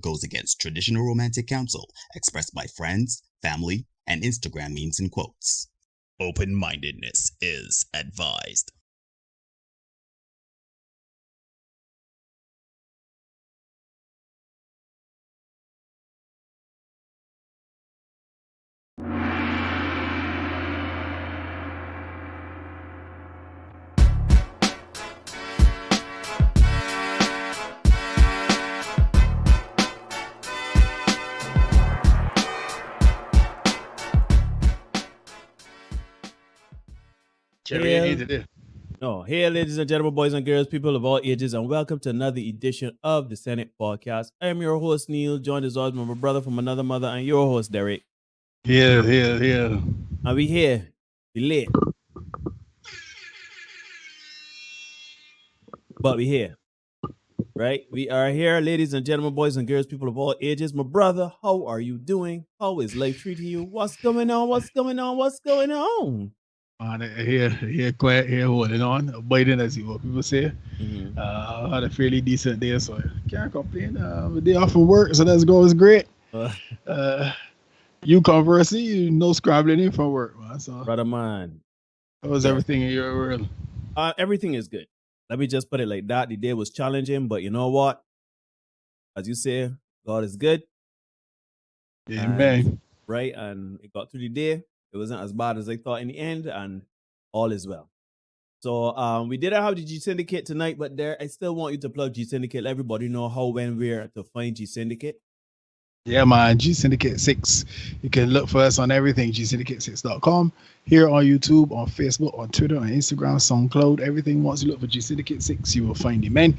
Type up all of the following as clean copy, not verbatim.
goes against traditional romantic counsel expressed by friends, family, and Instagram memes and quotes. Open-mindedness is advised. Hey, ladies and gentlemen, boys and girls, people of all ages, and welcome to another edition of the Senate Podcast. I am your host, Neil, joined as always by my brother from another mother, and your host, Derek. Yeah. And we here, we lit. But we here, right? We are here, ladies and gentlemen, boys and girls, people of all ages. My brother, how are you doing? How is life treating you? What's going on? What's going on? What's going on? Here, quiet, here, holding on, abiding, as what people say. Had a fairly decent day, so I can't complain. The day off from work, so that's going great. You conversely, no scrabbling in from work, man. So, brother man, how was everything in your world? Everything is good. Let me just put it like that. The day was challenging, but you know what? As you say, God is good. Amen. Right, and it got through the day. It wasn't as bad as I thought in the end, and all is well. So we didn't have the G-Syndicate tonight, but I still want you to plug G-Syndicate. Let everybody know how, when, where to find G-Syndicate. Yeah, man, G-Syndicate 6. You can look for us on everything, gsyndicate6.com, here on YouTube, on Facebook, on Twitter, on Instagram, SoundCloud, everything. Once you look for G-Syndicate 6, you will find the men.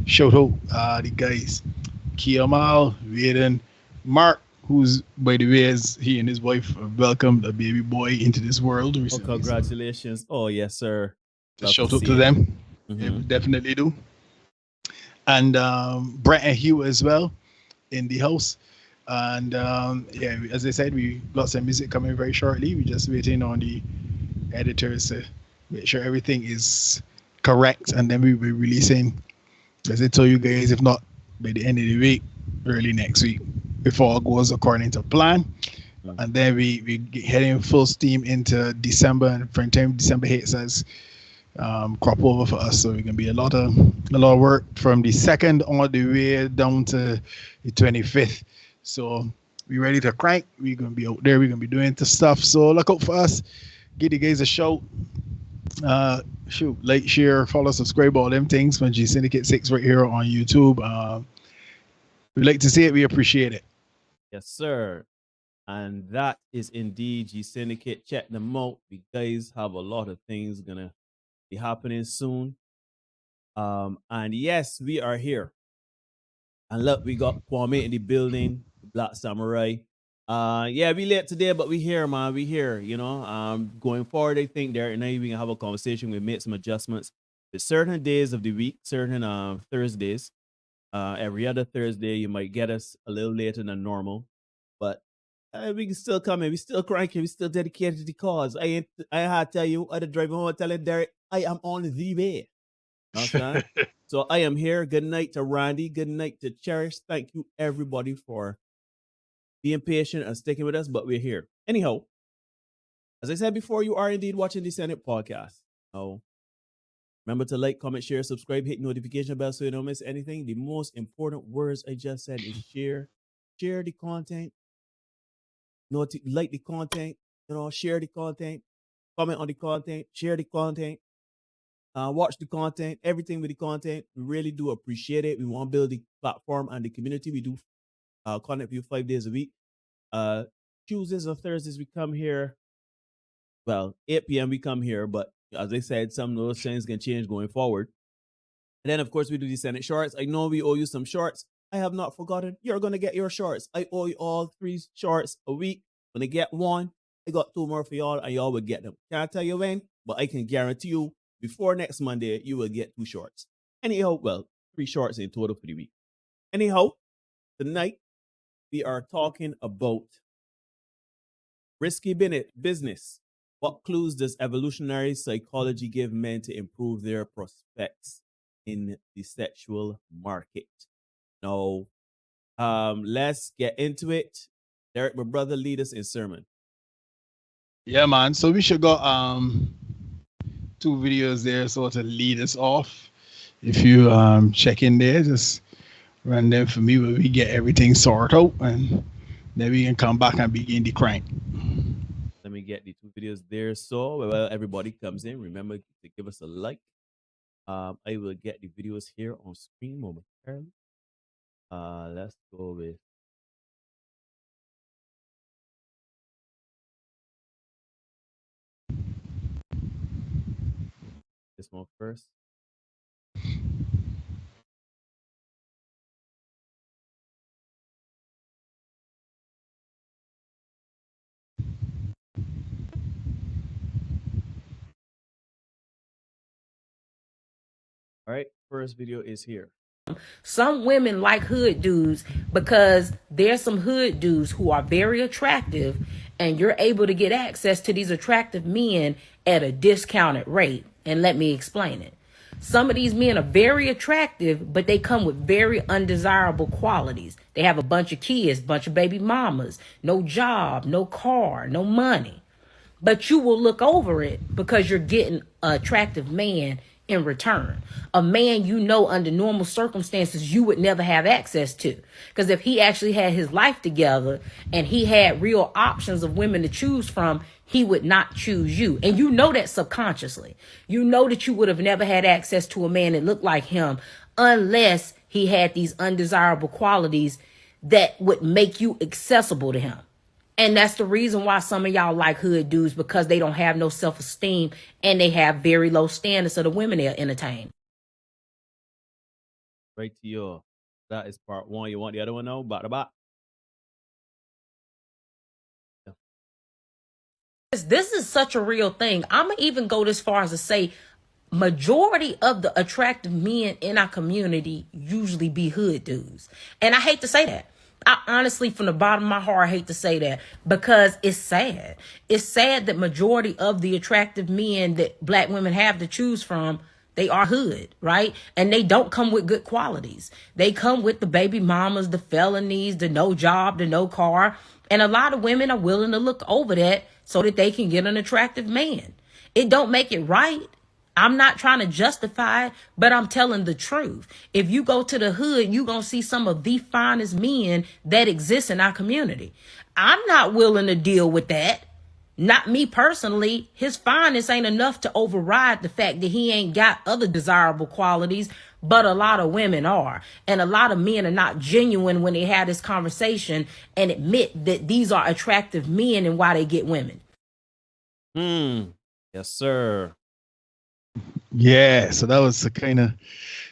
Shout out the guys, Kiamal, Vaden, Mark, who's, by the way, as he and his wife have welcomed a baby boy into this world recently. Oh, congratulations. So. Oh, yes, sir. Shout out to them. Yeah, we definitely do. And Brett and Hugh as well in the house. And yeah, as I said, we got some music coming very shortly. We're just waiting on the editors to make sure everything is correct, and then we'll be releasing, as I told you guys, if not by the end of the week, early next week, if all goes according to plan. And then we heading full steam into December, and from time December hits us, crop over for us. So it can be a lot of work from the 2nd all the way down to the 25th. So we ready to crank. We're gonna be out there. We're gonna be doing the stuff. So look out for us. Give you guys a shout. Like, share, follow, subscribe, all them things from G-Syndicate 6 right here on YouTube. We like to see it. We appreciate it. Yes, sir. And that is indeed G-Syndicate. Check them out. You guys have a lot of things gonna be happening soon. And yes, we are here. And look, we got Kwame in the building, Black Samurai. Yeah, we late today, but we here, man. We here, you know. Going forward, I think there and now we can have a conversation. We made some adjustments with certain days of the week, certain Thursdays. Every other Thursday, you might get us a little later than normal, but we can still come in. We still cranking. We still dedicated to the cause. I had to tell you, I had to drive home and telling Derek, I am on the way. Okay. So I am here. Good night to Randy. Good night to Cherish. Thank you, everybody, for being patient and sticking with us, but we're here. Anyhow, as I said before, you are indeed watching the Senate Podcast. So remember to like, comment, share, subscribe, hit notification bell so you don't miss anything. The most important words I just said is share. Share the content. Like the content. Share the content. Comment on the content. Share the content. Watch the content, everything with the content. We really do appreciate it. We want to build the platform and the community. We do content for you 5 days a week. Tuesdays or Thursdays, we come here. Well, 8 p.m. we come here, but as I said, some of those things can change going forward. And then, of course, we do the Senate shorts. I know we owe you some shorts. I have not forgotten. You're going to get your shorts. I owe you all 3 shorts a week. When I get 1, I got 2 more for y'all, and y'all will get them. Can't tell you when, but I can guarantee you, before next Monday, you will get 2 shorts. Anyhow, well, 3 shorts in total for the week. Anyhow, tonight we are talking about risky business. What clues does evolutionary psychology give men to improve their prospects in the sexual market? Now, Let's get into it. Derek, my brother, lead us in sermon. Yeah, man. So we should got 2 videos there so to lead us off. If you check in there, just run them for me where we get everything sorted out, and then we can come back and begin the crank. Let me get the 2 videos there. So while everybody comes in, remember to give us a like. I will get the videos here on screen momentarily. Let's go with this one first. All right, first video is here. Some women like hood dudes because there's some hood dudes who are very attractive, and you're able to get access to these attractive men at a discounted rate. And let me explain it. Some of these men are very attractive, but they come with very undesirable qualities. They have a bunch of kids, bunch of baby mamas, no job, no car, no money. But you will look over it because you're getting an attractive man in return. A man you know under normal circumstances you would never have access to. Because if he actually had his life together and he had real options of women to choose from, he would not choose you. And you know that subconsciously. You know that you would have never had access to a man that looked like him unless he had these undesirable qualities that would make you accessible to him. And that's the reason why some of y'all like hood dudes, because they don't have no self-esteem and they have very low standards of the women they'll entertain. Right to you. That is part 1. You want the other one now? Bot. Yeah. This is such a real thing. I'm going to even go this far as to say majority of the attractive men in our community usually be hood dudes. And I hate to say that. I honestly, from the bottom of my heart, hate to say that because it's sad. It's sad that majority of the attractive men that black women have to choose from, they are hood, right? And they don't come with good qualities. They come with the baby mamas, the felonies, the no job, the no car. And a lot of women are willing to look over that so that they can get an attractive man. It don't make it right. I'm not trying to justify it, but I'm telling the truth. If you go to the hood, you're going to see some of the finest men that exist in our community. I'm not willing to deal with that. Not me personally. His fineness ain't enough to override the fact that he ain't got other desirable qualities, but a lot of women are. And a lot of men are not genuine when they have this conversation and admit that these are attractive men and why they get women. Yes, sir. Yeah, so that was a kind of,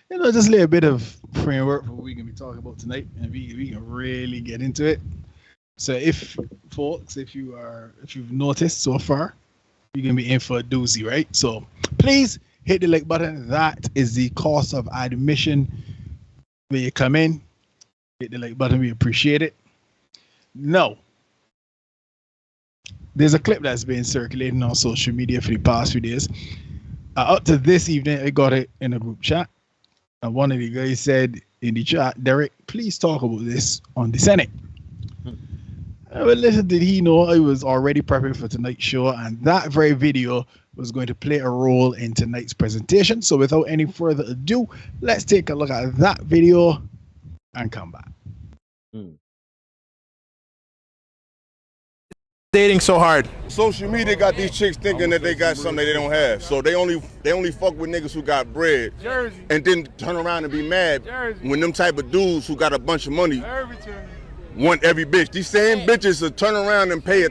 just a little bit of framework for what we're going to be talking about tonight, and we can really get into it. So if you've noticed so far, you're going to be in for a doozy, right? So please hit the like button. That is the cost of admission when you come in. Hit the like button. We appreciate it. Now, there's a clip that's been circulating on social media for the past few days. Up to this evening, I got it in a group chat. And one of the guys said in the chat, Derek, please talk about this on the Senate. Well, little did he know I was already prepping for tonight's show, and that very video was going to play a role in tonight's presentation. So without any further ado, let's take a look at that video and come back. Dating so hard. Social media got these chicks thinking that they got something that they don't have. So they only fuck with niggas who got bread. And then turn around and be mad when them type of dudes who got a bunch of money want every bitch. These same bitches will turn around and pay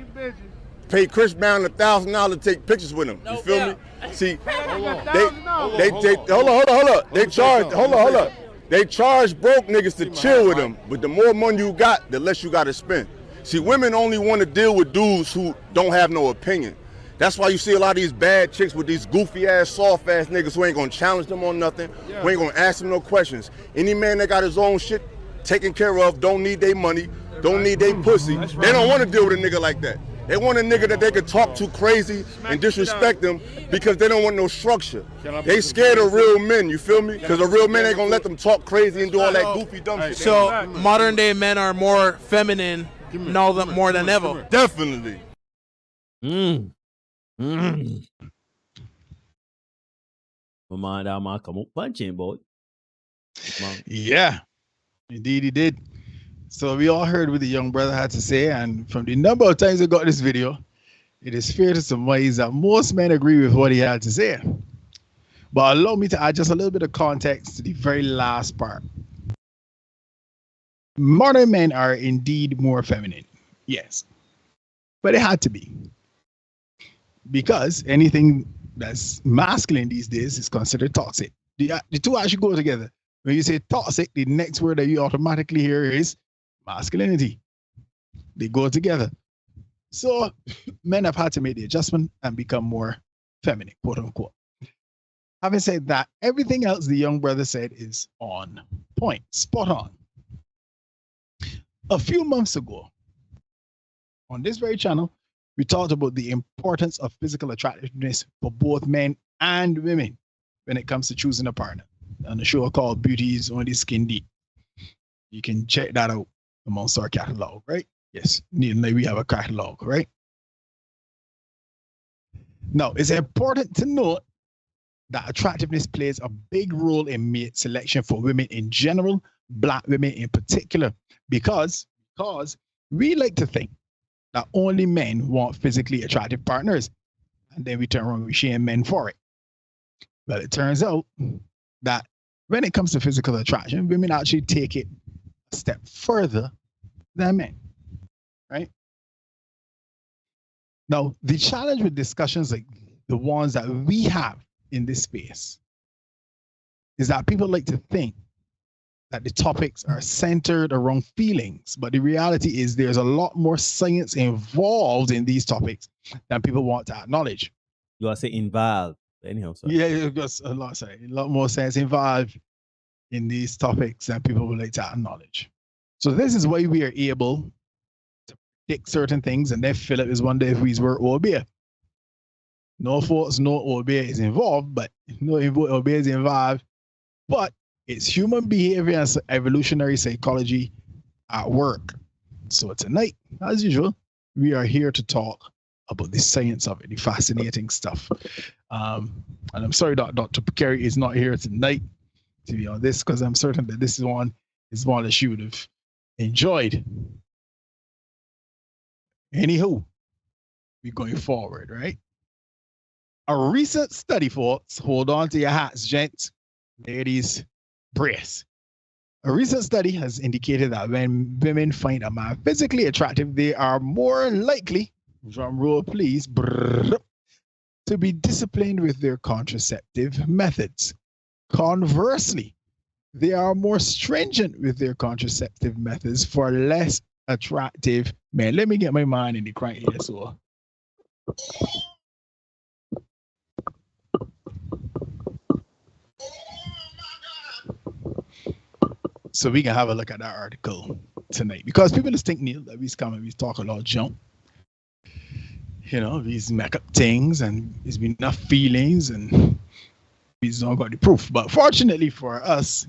Chris Brown $1,000 to take pictures with him. You feel me? See, hold on. They charge broke niggas to chill with them. But the more money you got, the less you got to spend. See, women only want to deal with dudes who don't have no opinion. That's why you see a lot of these bad chicks with these goofy ass, soft ass niggas who ain't gonna challenge them on nothing, who ain't gonna ask them no questions. Any man that got his own shit taken care of, don't need their money, don't need their pussy. They don't want to deal with a nigga like that. They want a nigga that they could talk to crazy and disrespect them because they don't want no structure. They scared of real men, you feel me? Because a real man ain't gonna let them talk crazy and do all that goofy dumb shit. So modern day men are more feminine now more than ever. Definitely. My mind out, my come on, punching, boy. Yeah, indeed he did. So we all heard what the young brother had to say, and from the number of times I got this video, it is fair to surmise that most men agree with what he had to say. But allow me to add just a little bit of context to the very last part. Modern men are indeed more feminine, yes, but it had to be. Because anything that's masculine these days is considered toxic. The two actually go together. When you say toxic, the next word that you automatically hear is masculinity. They go together. So men have had to make the adjustment and become more feminine, quote unquote. Having said that, everything else the young brother said is on point, spot on. A few months ago, on this very channel, we talked about the importance of physical attractiveness for both men and women when it comes to choosing a partner. On a show called Beauty is Only Skin Deep. You can check that out amongst our catalog, right? Yes, we have a catalog, right? Now, it's important to note that attractiveness plays a big role in mate selection for women in general, Black women in particular, because we like to think that only men want physically attractive partners, and then we turn around and we shame men for it. Well, it turns out that when it comes to physical attraction, women actually take it a step further than men, right? Now, the challenge with discussions like the ones that we have in this space is that people like to think that the topics are centered around feelings, but the reality is there's a lot more science involved in these topics than people want to acknowledge. You are saying involved. Anyhow, sorry. Yeah, there's a lot more science involved in these topics than people would like to acknowledge. So this is why we are able to predict certain things, and then Philip is wondering if we were old bear. No faults, no old bear is involved, but no old bear is involved. But it's human behavior and evolutionary psychology at work. So tonight, as usual, we are here to talk about the science of it, the fascinating stuff. And I'm sorry that Dr. Carey is not here tonight to be on this, because I'm certain that this is one that she would have enjoyed. Anywho, we're going forward, right? A recent study, folks, hold on to your hats, gents, ladies, brace. A recent study has indicated that when women find a man physically attractive, they are more likely, drum roll please, to be disciplined with their contraceptive methods. Conversely, they are more stringent with their contraceptive methods for less attractive men. Let me get my mind in the crank here, so. So we can have a look at that article tonight, because people just think, Neil, that we come and we talk a lot of junk. You know, these make up things and there's been enough feelings and we've not got the proof. But fortunately for us,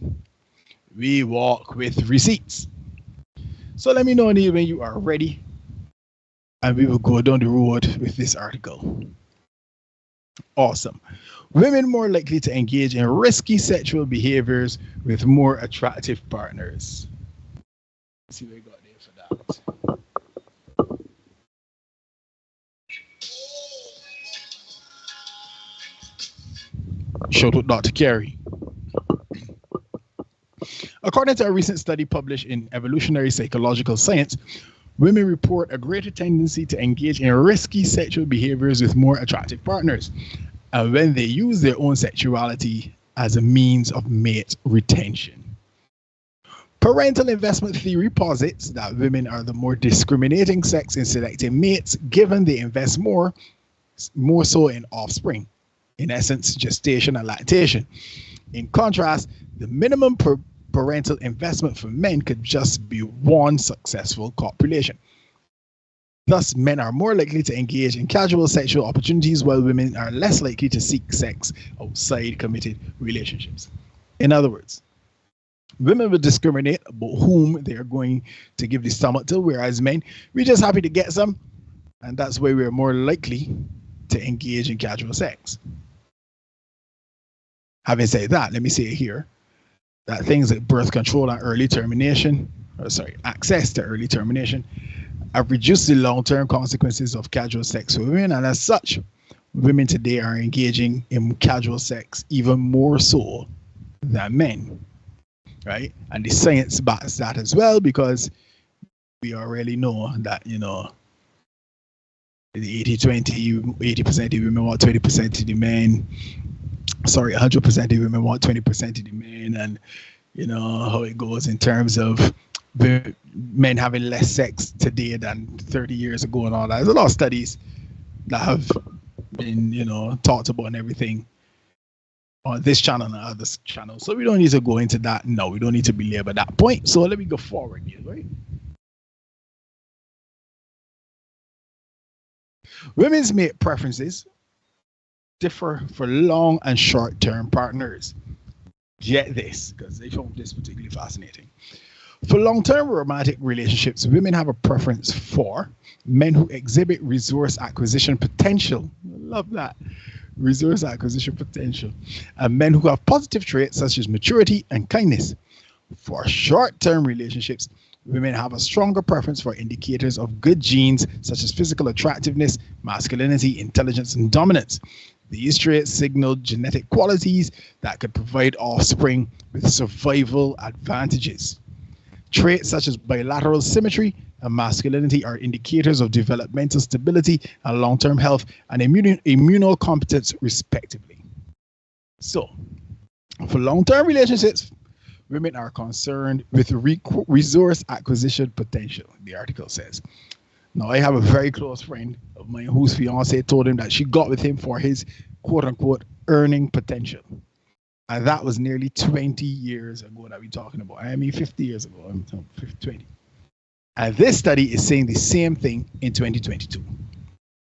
we walk with receipts. So let me know, Neil, when you are ready, and we will go down the road with this article. Awesome. Women more likely to engage in risky sexual behaviors with more attractive partners. Let's see what we got there for that. Shout out Dr. Carey. According to a recent study published in Evolutionary Psychological Science, women report a greater tendency to engage in risky sexual behaviors with more attractive partners, and when they use their own sexuality as a means of mate retention. Parental investment theory posits that women are the more discriminating sex in selecting mates, given they invest more so in offspring, in essence, gestation and lactation. In contrast, the minimum parental investment for men could just be one successful copulation. Thus, men are more likely to engage in casual sexual opportunities, while women are less likely to seek sex outside committed relationships. In other words, women will discriminate about whom they are going to give the stomach to, whereas men, we're just happy to get some, and that's why we're more likely to engage in casual sex. Having said that, let me say here that things like birth control and early termination, access to early termination, have reduced the long-term consequences of casual sex for women, and as such, women today are engaging in casual sex even more so than men, right? And the science backs that as well, because we already know that, you know, the 80-20, 80% of the women want 20% of the men. 100% of the women want 20% of the men, and you know how it goes in terms of the men having less sex today than 30 years ago and all that. There's a lot of studies that have been, you know, talked about and everything on this channel and other channels. So we don't need to go into that. No, we don't need to belabor that point. So let me go forward here, right? Women's mate preferences differ for long and short-term partners. Get this, because they found this particularly fascinating. For long-term romantic relationships, women have a preference for men who exhibit resource acquisition potential. I love that. Resource acquisition potential. And men who have positive traits such as maturity and kindness. For short-term relationships, women have a stronger preference for indicators of good genes such as physical attractiveness, masculinity, intelligence, and dominance. These traits signal genetic qualities that could provide offspring with survival advantages. Traits such as bilateral symmetry and masculinity are indicators of developmental stability and long-term health and immunocompetence, respectively. So, for long-term relationships, women are concerned with resource acquisition potential, the article says. Now, I have a very close friend of mine whose fiance told him that she got with him for his quote-unquote earning potential. And that was nearly 20 years ago that we're talking about. I mean, 50 years ago. I'm talking 20. And this study is saying the same thing in 2022.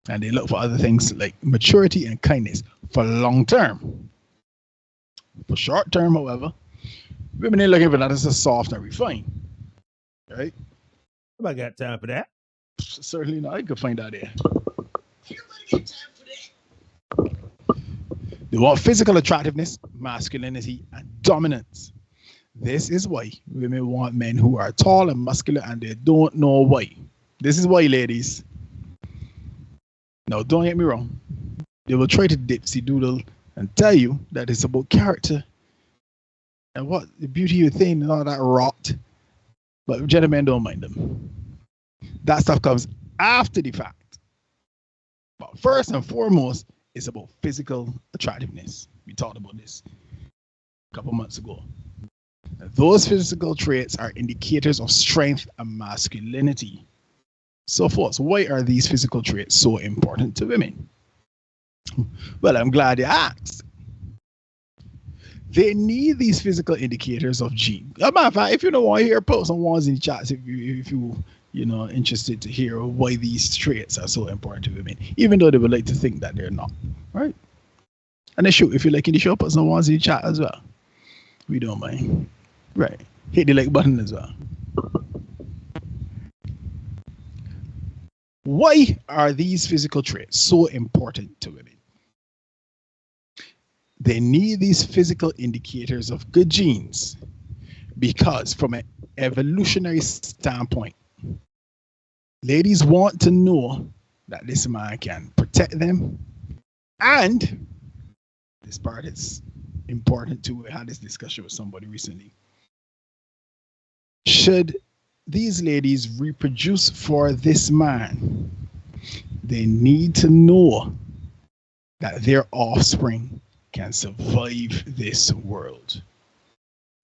And they look for other things like maturity and kindness for long term. For short term, however, women ain't looking for that as a soft and refined. Right? I got time for that. Certainly not. I could find out there. They want physical attractiveness, masculinity, and dominance. This is why women want men who are tall and muscular, and they don't know why. This is why, ladies. Now, don't get me wrong. They will try to dipsy doodle and tell you that it's about character and what the beauty of the thing and all that rot. But gentlemen don't mind them. That stuff comes after the fact. But first and foremost, it's about physical attractiveness. We talked about this a couple months ago. Now, those physical traits are indicators of strength and masculinity. So forth. So why are these physical traits so important to women? Well, I'm glad you asked. They need these physical indicators of gene. As a matter of fact, if you don't want to hear, post some ones in the chats if you know, interested to hear why these traits are so important to women, even though they would like to think that they're not, right? And then shoot, if you're liking the show, put some ones in the chat as well. We don't mind. Right. Hit the like button as well. Why are these physical traits so important to women? They need these physical indicators of good genes because from an evolutionary standpoint, ladies want to know that this man can protect them, and this part is important too. I had this discussion with somebody recently. Should these ladies reproduce for this man, they need to know that their offspring can survive this world.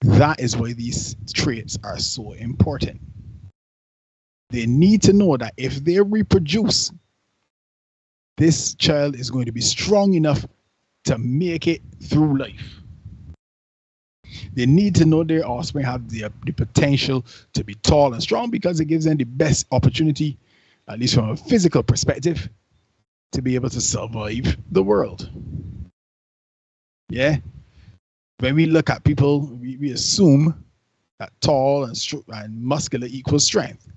That is why these traits are so important. They need to know that if they reproduce, this child is going to be strong enough to make it through life. They need to know their offspring have the potential to be tall and strong because it gives them the best opportunity at least from a physical perspective, to be able to survive the world. Yeah. When we look at people, we assume that tall and muscular equals strength.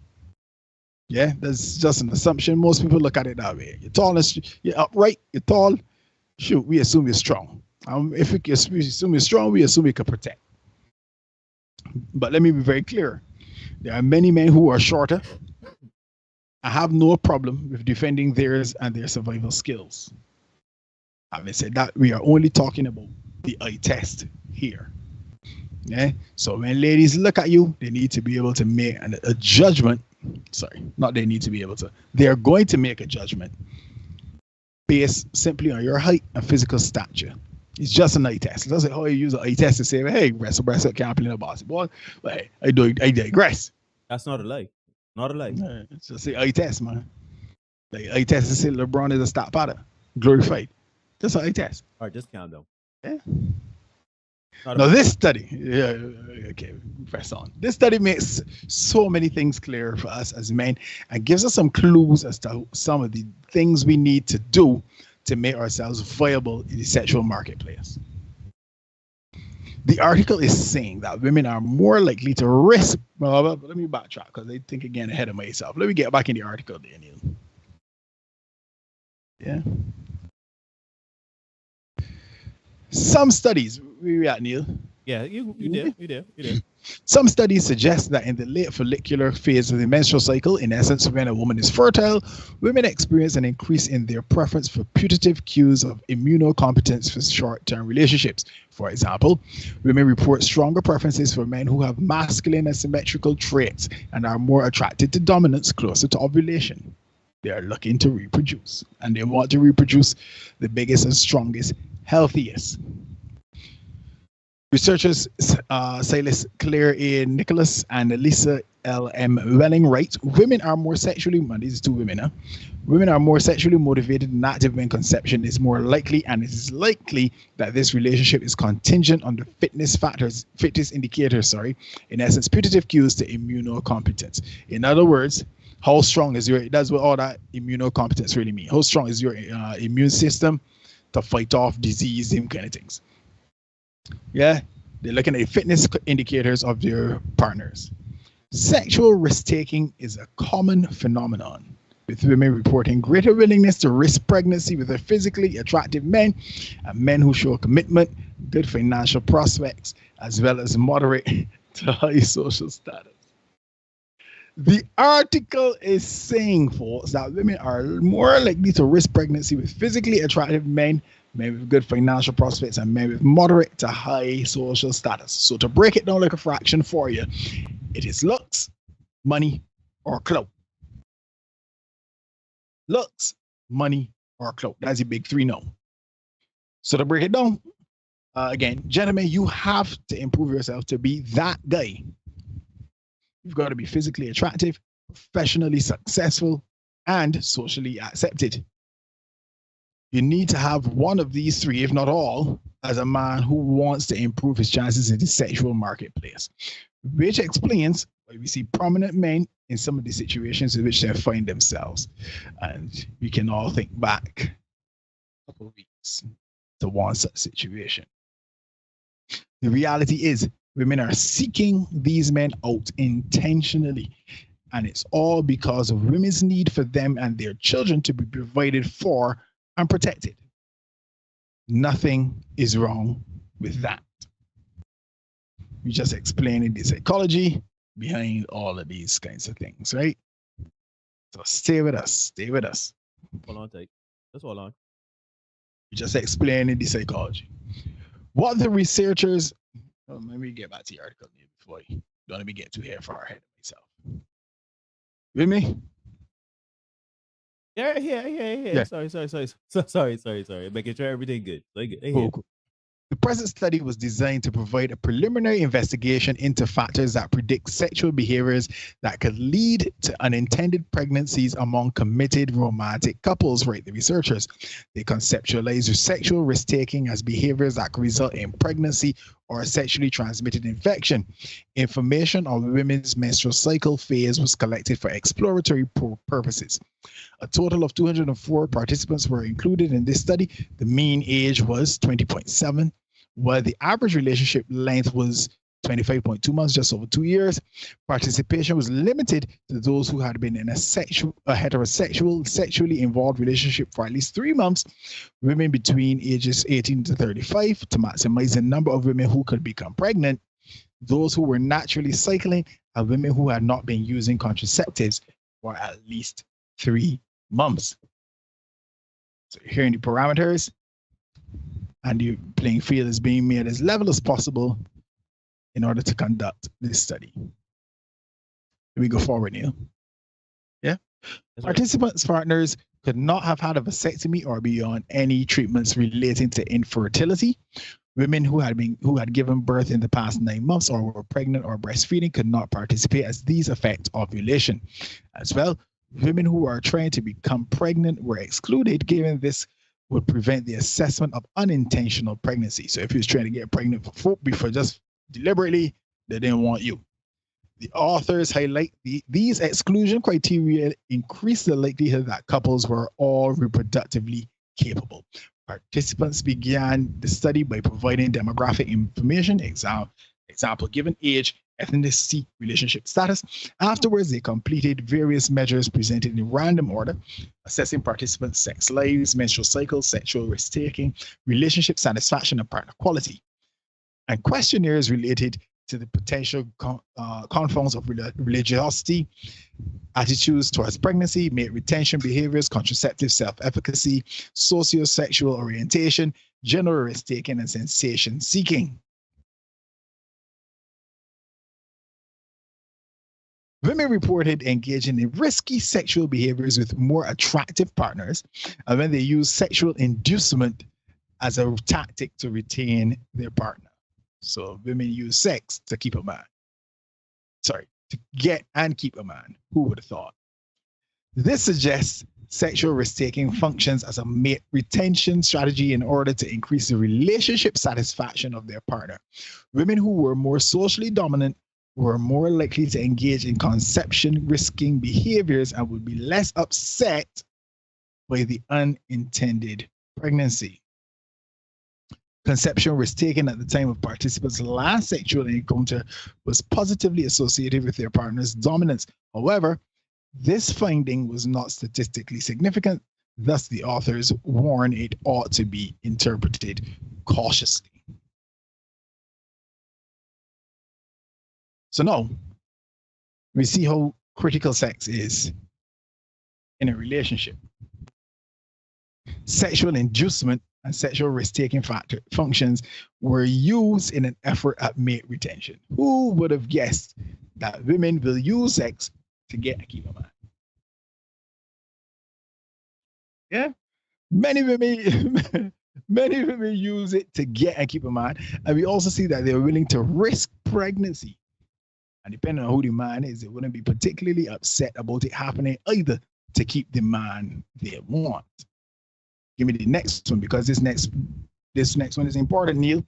Yeah, that's just an assumption. Most people look at it that way. You're tall and you're upright, you're tall. Shoot, we assume you're strong. If we assume you're strong, we assume you can protect. But let me be very clear. There are many men who are shorter. I have no problem with defending theirs and their survival skills. Having said that, we are only talking about the eye test here. Yeah. So when ladies look at you, they need to be able to make a judgment. Sorry, not they need to be able to. They are going to make a judgment based simply on your height and physical stature. It's just an eye test. It doesn't how you use an eye test to say, hey, wrestle can't play no basketball. But hey, I digress. That's not a lie. Not a lie. It's just an eye test, man. Like eye test to say LeBron is a stat pattern. Glorified. Just an eye test. All right, just calm down. Yeah. Now this study, okay, press on. This study makes so many things clear for us as men and gives us some clues as to some of the things we need to do to make ourselves viable in the sexual marketplace. The article is saying that women are more likely to risk. Well, let me backtrack because I think again ahead of myself. Let me get back in the article there, Neil. Yeah. Some studies, where you at, Neil? Yeah, you did. Some studies suggest that in the late follicular phase of the menstrual cycle, in essence, when a woman is fertile, women experience an increase in their preference for putative cues of immunocompetence for short-term relationships. For example, women report stronger preferences for men who have masculine and symmetrical traits and are more attracted to dominance closer to ovulation. They are looking to reproduce, and they want to reproduce the biggest and strongest, healthiest. Researchers Silas Claire A. Nicholas and Lisa L. M. Welling write, women are more sexually, these two women, women are more sexually motivated and active when conception is more likely, and it is likely that this relationship is contingent on the fitness indicators, in essence, putative cues to immunocompetence. In other words, how strong is that's what all that immunocompetence really means. How strong is your immune system to fight off disease, them kind of things. Yeah, they're looking at the fitness indicators of their partners. Sexual risk-taking is a common phenomenon, with women reporting greater willingness to risk pregnancy with their physically attractive men and men who show commitment, good financial prospects, as well as moderate to high social status. The article is saying, folks, that women are more likely to risk pregnancy with physically attractive men with good financial prospects, and men with moderate to high social status. So to break it down like a fraction for you, it is looks, money, or clout. Looks, money, or clout. That's the big three now. So to break it down, again, gentlemen, you have to improve yourself to be that guy. You've got to be physically attractive, professionally successful, and socially accepted. You need to have one of these three, if not all, as a man who wants to improve his chances in the sexual marketplace, which explains why we see prominent men in some of the situations in which they find themselves. And we can all think back a couple of weeks to one such situation. The reality is, women are seeking these men out intentionally, and it's all because of women's need for them and their children to be provided for and protected. Nothing is wrong with that. We just explaining the psychology behind all of these kinds of things, right? So stay with us. Stay with us. Hold on, take. That's all on. We just explaining the psychology. What the researchers. Let me get back to the article before you don't let me get too far ahead of myself. With me? Yeah. Sorry. Making sure everything good. Cool. The present study was designed to provide a preliminary investigation into factors that predict sexual behaviors that could lead to unintended pregnancies among committed romantic couples, write the researchers. They conceptualize sexual risk-taking as behaviors that could result in pregnancy or a sexually transmitted infection. Information on women's menstrual cycle phase was collected for exploratory purposes. A total of 204 participants were included in this study. The mean age was 20.7, while the average relationship length was 25.2 months, just over 2 years. Participation was limited to those who had been in a heterosexual, sexually involved relationship for at least 3 months, women between ages 18 to 35, to maximize the number of women who could become pregnant, those who were naturally cycling, and women who had not been using contraceptives for at least 3 months. So you're hearing the parameters, and the playing field is being made as level as possible in order to conduct this study. Let me go forward, Neil. Yeah. Participants' partners could not have had a vasectomy or be on any treatments relating to infertility. Women who had given birth in the past 9 months or were pregnant or breastfeeding could not participate, as these affect ovulation. As well, women who are trying to become pregnant were excluded, given this would prevent the assessment of unintentional pregnancy. So if you was trying to get pregnant before just deliberately, they didn't want you. The authors highlight these exclusion criteria increase the likelihood that couples were all reproductively capable. Participants began the study by providing demographic information, example given age, ethnicity, relationship status. Afterwards, they completed various measures presented in random order, assessing participants' sex lives, menstrual cycles, sexual risk-taking, relationship satisfaction, and partner quality. And questionnaires related to the potential confounds of religiosity, attitudes towards pregnancy, mate retention behaviors, contraceptive self-efficacy, socio-sexual orientation, general risk-taking, and sensation seeking. Women reported engaging in risky sexual behaviors with more attractive partners, and when they use sexual inducement as a tactic to retain their partner. So women use sex to keep a man. Sorry, to get and keep a man. Who would have thought? This suggests sexual risk-taking functions as a mate retention strategy in order to increase the relationship satisfaction of their partner. Women who were more socially dominant were more likely to engage in conception risking behaviors and would be less upset by the unintended pregnancy. Conception risk taken at the time of participants' last sexual encounter was positively associated with their partner's dominance. However, this finding was not statistically significant. Thus, the authors warn it ought to be interpreted cautiously. So now, we see how critical sex is in a relationship. Sexual inducement and sexual risk-taking functions were used in an effort at mate retention. Who would have guessed that women will use sex to get and keep a man? Yeah, many women use it to get and keep a man, and we also see that they're willing to risk pregnancy. And depending on who the man is, they wouldn't be particularly upset about it happening either to keep the man they want. Give me the next one, because this next one is important, Neil.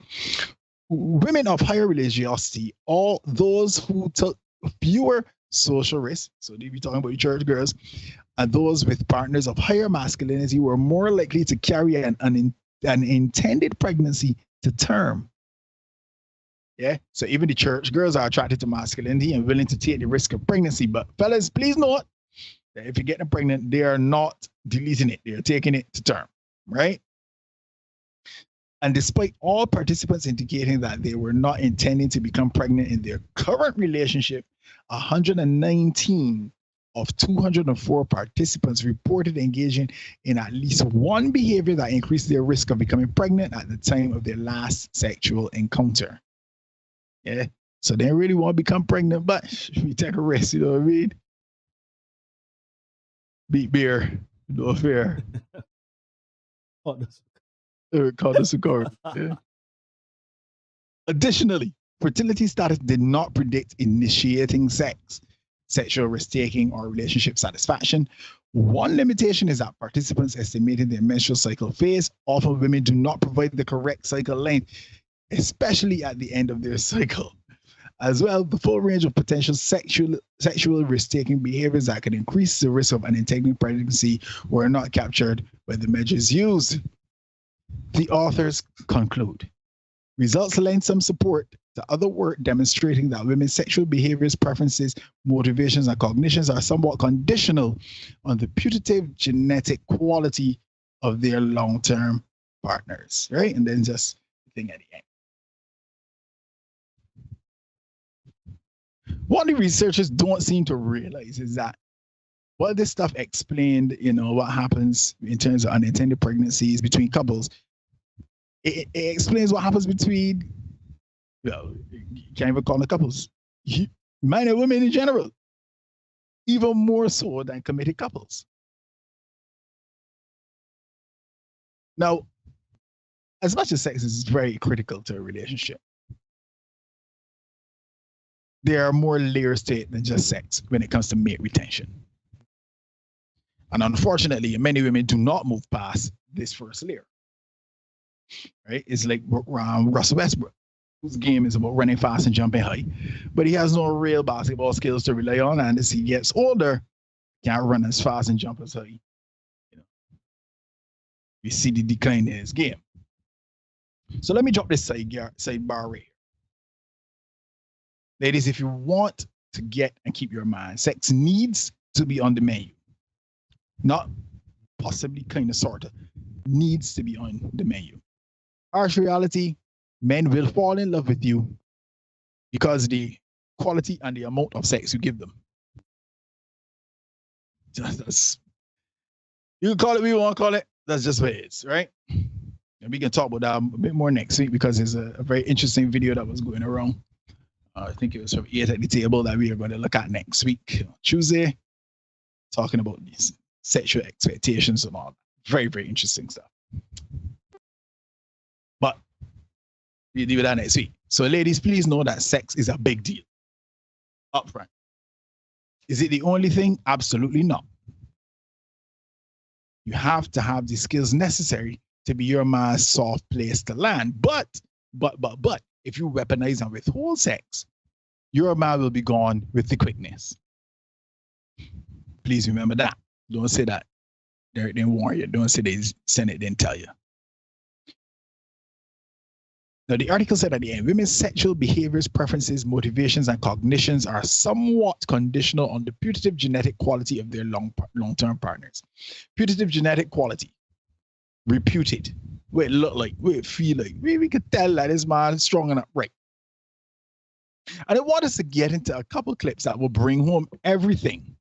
Women of higher religiosity, all those who took fewer social risks, so they be talking about the church girls, and those with partners of higher masculinity were more likely to carry an intended pregnancy to term. Yeah, so even the church girls are attracted to masculinity and willing to take the risk of pregnancy. But fellas, please note that if you're getting pregnant, they are not deleting it. They're taking it to term, right? And despite all participants indicating that they were not intending to become pregnant in their current relationship, 119 of 204 participants reported engaging in at least one behavior that increased their risk of becoming pregnant at the time of their last sexual encounter. Yeah, so they really want to become pregnant, but we take a risk, you know what I mean? Beat beer, no fear. Call this a card. Yeah. Additionally, fertility status did not predict initiating sex, sexual risk-taking, or relationship satisfaction. One limitation is that participants estimating their menstrual cycle phase. Often women do not provide the correct cycle length, especially at the end of their cycle. As well, the full range of potential sexual risk-taking behaviors that can increase the risk of unintended pregnancy were not captured by the measures used. The authors conclude, results lend some support to other work demonstrating that women's sexual behaviors, preferences, motivations, and cognitions are somewhat conditional on the putative genetic quality of their long-term partners, right? And then just the thing at the end. What the researchers don't seem to realize is that while this stuff explained, what happens in terms of unintended pregnancies between couples, it explains what happens between, you can't even call them couples, men and women in general, even more so than committed couples. Now, as much as sex is very critical to a relationship, there are more layers to it than just sex when it comes to mate retention. And unfortunately, many women do not move past this first layer. Right? It's like Russell Westbrook, whose game is about running fast and jumping high, but he has no real basketball skills to rely on, and as he gets older, can't run as fast and jump as high. We see the decline in his game. So let me drop this sidebar right here. Ladies, if you want to get and keep your man, sex needs to be on the menu. Not possibly, kind of, sort of. Needs to be on the menu. Harsh reality, men will fall in love with you because the quality and the amount of sex you give them. You can call it what you want to call it. That's just what it is, right? And we can talk about that a bit more next week because there's a very interesting video that was going around. I think it was from 8 at the Table that we are going to look at next week, Tuesday, talking about these sexual expectations and all that. Very, very interesting stuff. But we'll deal with that next week. So ladies, please know that sex is a big deal. Upfront. Is it the only thing? Absolutely not. You have to have the skills necessary to be your man's soft place to land. But, if you weaponize and withhold sex, your man will be gone with the quickness. Please remember that. Don't say that Derek didn't warn you. Don't say the Senate didn't tell you. Now, the article said at the end, women's sexual behaviors, preferences, motivations, and cognitions are somewhat conditional on the putative genetic quality of their long-term partners. Putative genetic quality. Reputed. What it look like, what it feel like. We could tell that this man is strong enough, right? And I want us to get into a couple clips that will bring home everything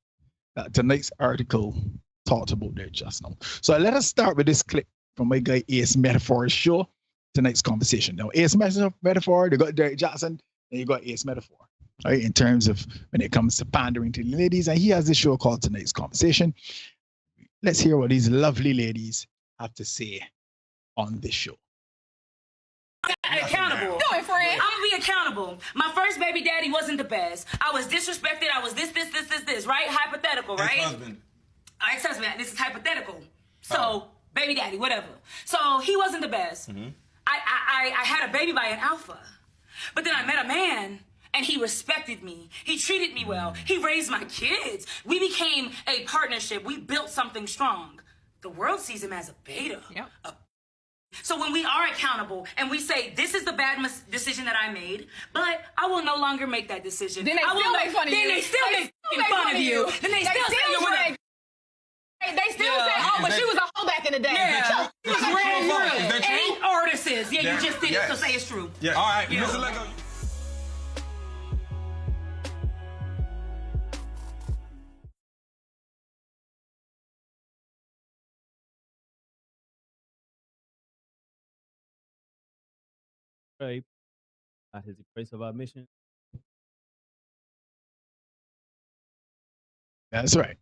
that tonight's article talked about there just now. So let us start with this clip from my guy Ace Metaphor's show, tonight's conversation. Now, Ace Metaphor, they got Derek Jackson, and you got Ace Metaphor, right? In terms of when it comes to pandering to the ladies, and he has this show called Tonight's Conversation. Let's hear what these lovely ladies have to say on this show. Accountable. Do it, friend. I'm gonna be accountable. My first baby daddy wasn't the best. I was disrespected. I was this, right? Hypothetical, right? Ex-husband. This is hypothetical. So, baby daddy, whatever. So, he wasn't the best. Mm-hmm. I had a baby by an alpha. But then I met a man, and he respected me. He treated me well. He raised my kids. We became a partnership. We built something strong. The world sees him as a beta. Yep. So when we are accountable and we say, this is the bad decision that I made, but I will no longer make that decision. Then they still make fun of you. Then they still make fun of you. Then they still say you're wrong. They still say, oh, but she was a hoe back in the day. Yeah. It's brand new. Any artists. Yeah, you just did it, so say it's true. Yeah. All right, Mr. Lego. Right. That is the price of our mission. That's right.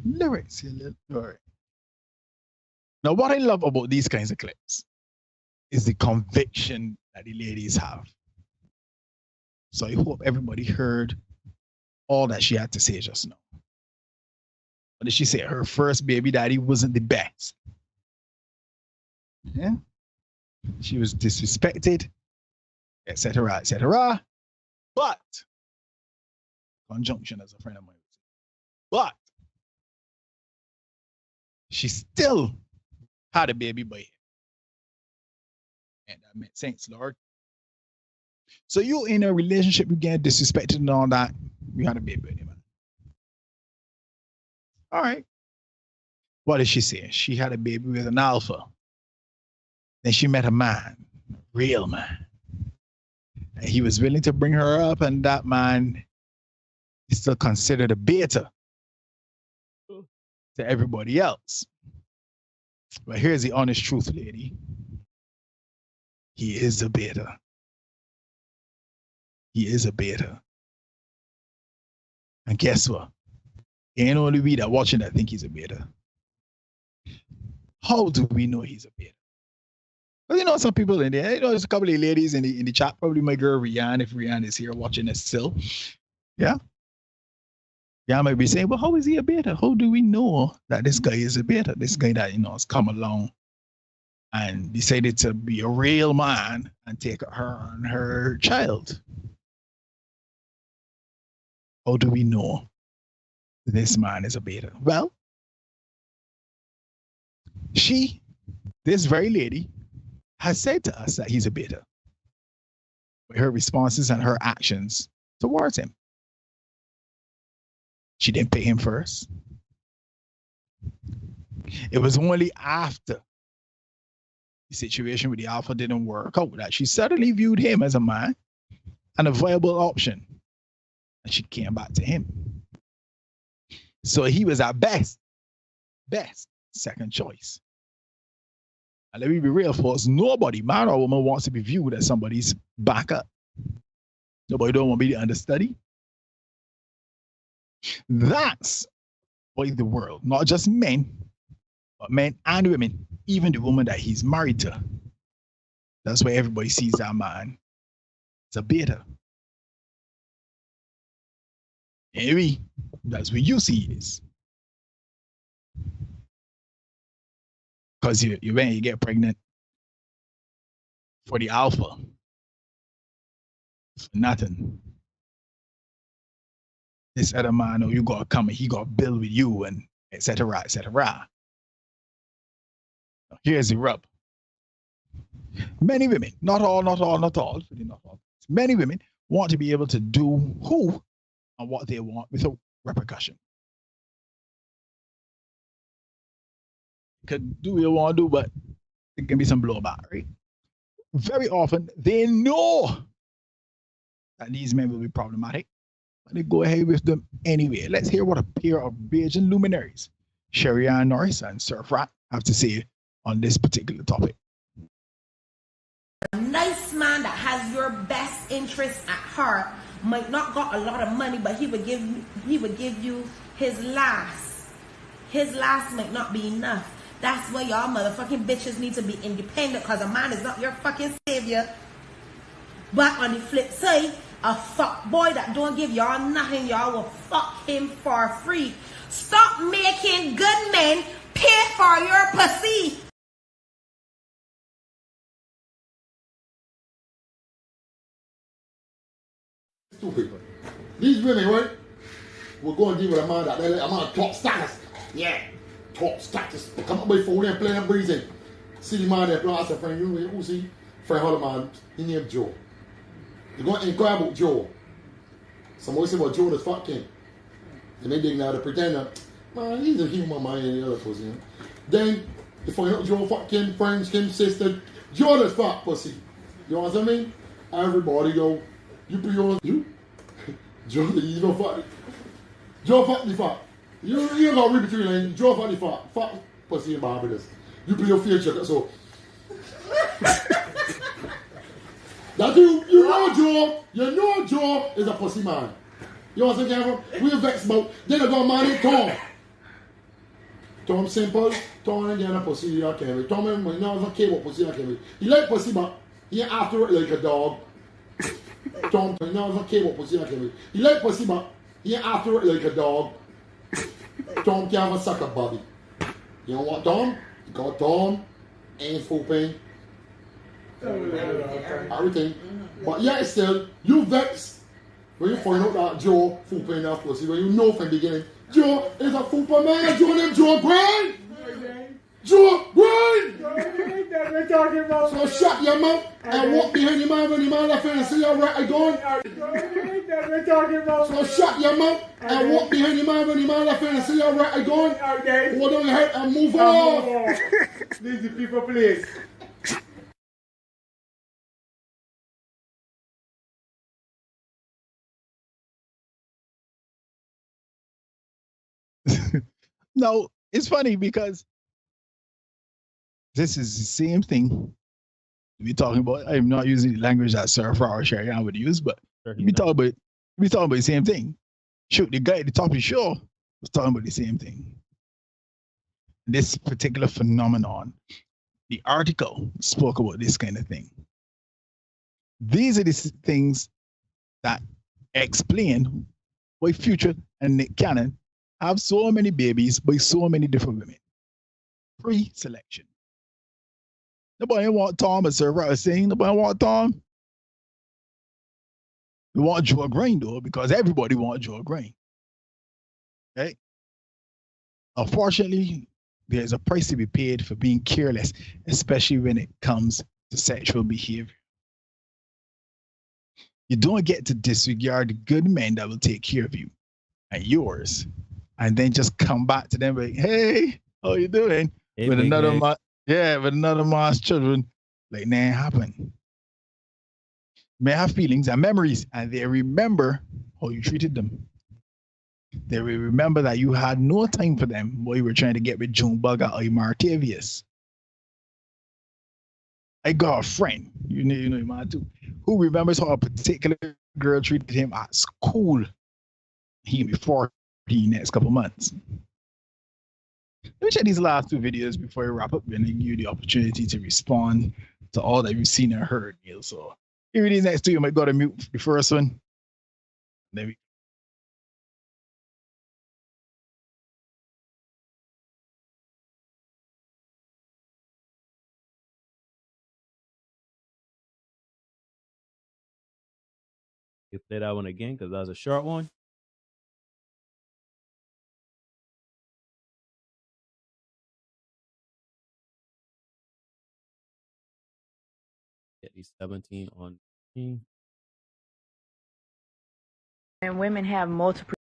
Lyrics. All right. Now, what I love about these kinds of clips is the conviction that the ladies have. So I hope everybody heard all that she had to say just now. What did she say? Her first baby daddy wasn't the best. Yeah. She was disrespected, etc., etc. But, conjunction as a friend of mine would say, but she still had a baby boy. And that makes sense, Lord. So you in a relationship, you get disrespected and all that, you had a baby with him. All right. What did she say? She had a baby with an alpha. Then she met a man, a real man. And he was willing to bring her up, and that man is still considered a beta to everybody else. But here's the honest truth, lady. He is a beta. He is a beta. And guess what? Ain't only we that watching that think he's a beta. How do we know he's a beta? Well, you know, some people in there, you know, there's a couple of ladies in the chat, probably my girl Rianne, if Rianne is here watching this still. Yeah. Yeah, I might be saying, well, how is he a beta? How do we know that this guy is a beta? This guy that, you know, has come along and decided to be a real man and take her and her child. How do we know this man is a beta? Well, this very lady, has said to us that he's a beta with her responses and her actions towards him. She didn't pay him first. It was only after the situation with the alpha didn't work out that she suddenly viewed him as a man and a viable option. And she came back to him. So he was at best second choice. And let me be real, folks. Nobody, man or woman, wants to be viewed as somebody's backup. Nobody don't want to be the understudy. That's why the world, not just men, but men and women, even the woman that he's married to. That's why everybody sees that man as a beta. Maybe that's where you see this. Because when you get pregnant for the alpha, for nothing. This other man, oh, you got to come and he got to build with you and etc., etc. Here's the rub. Many women, not all, many women want to be able to do who and what they want without repercussion. Could do what you want to do, but there can be some blowback, right? Very often, they know that these men will be problematic, but they go ahead with them anyway. Let's hear what a pair of Bajan luminaries, Sherry-Ann Norris and Surf Rat, have to say on this particular topic. A nice man that has your best interest at heart might not got a lot of money, but he would give you his last. His last might not be enough. That's why y'all motherfucking bitches need to be independent, because a man is not your fucking savior. But on the flip side, a fuck boy that don't give y'all nothing, y'all will fuck him for free. Stop making good men pay for your pussy. Stupid. These women, right? We're going to deal with a man that I'm on top status. Yeah. Top status. Come up with phone and play and breathing. See the man there, plus a friend, you who see? Friend other man, he named Joe. You're going to inquire about Joe. Somebody say about Joe the fucking. And they didn't know to pretend that, man, he's a human man and the other pussy. You know? Then, you find out Joe fucking friends, Kim, sister, Joe the fuck pussy. You know what I mean? Everybody go, you put your, you? Joe the evil fuck. Joe fuck the fuck. You ain't gonna read between lines. Joe fuck the fuck. Fuck pussy in Barbados. You put your future, so. That you know Joe is a pussy man. You know what I'm saying, we're vexed about, then I got married Tom. Tom simple, Tom and a pussy you carry. Tom and when never care what pussy you carry. He like pussy, but he after it like a dog. Tom never care what pussy you carry. He like pussy, but he after it like a dog. Tom can't have a sucker body. You know what, Tom? You got Tom ain't fooping. Everything. But yeah, still, you vex when you find out that Joe fooping that pussy. When you know from the beginning, Joe is a fooper man. Joe named Joe Brain. Joe Brain. So shut your mouth and walk behind your man when your man left and see how right I going. So shut your mouth and walk behind your man when your man left and see how right I going. Hold on your head and move off. Leave the people please. No, it's funny because this is the same thing we're talking about. I'm not using the language that Sir Farrar Sheridan would use, but we talking about the same thing. Shoot, the guy at the top of the show was talking about the same thing. This particular phenomenon, the article spoke about this kind of thing. These are the things that explain why Future and Nick Cannon have so many babies by so many different women. Pre-selection. Nobody want Tom, as Sir Farrar was saying. Nobody want Tom. We want Joe Grain, though, because everybody wants Joe Grain. Okay? Unfortunately, there's a price to be paid for being careless, especially when it comes to sexual behavior. You don't get to disregard the good men that will take care of you and yours, and then just come back to them like, hey, how you doing? Hey, with another man's children. Like, nah, it happened. May have feelings and memories, and they remember how you treated them. They will remember that you had no time for them while you were trying to get with June Bugger or Martavius. I got a friend, you know him man too, who remembers how a particular girl treated him at school. He'll be 40 next couple months. Let me check these last two videos before I wrap up and give you the opportunity to respond to all that you've seen and heard, Neil. So here it is next to you. I might go to mute the first one. There we go. You play that one again because that was a short one. Get these 17 on. When women have multiple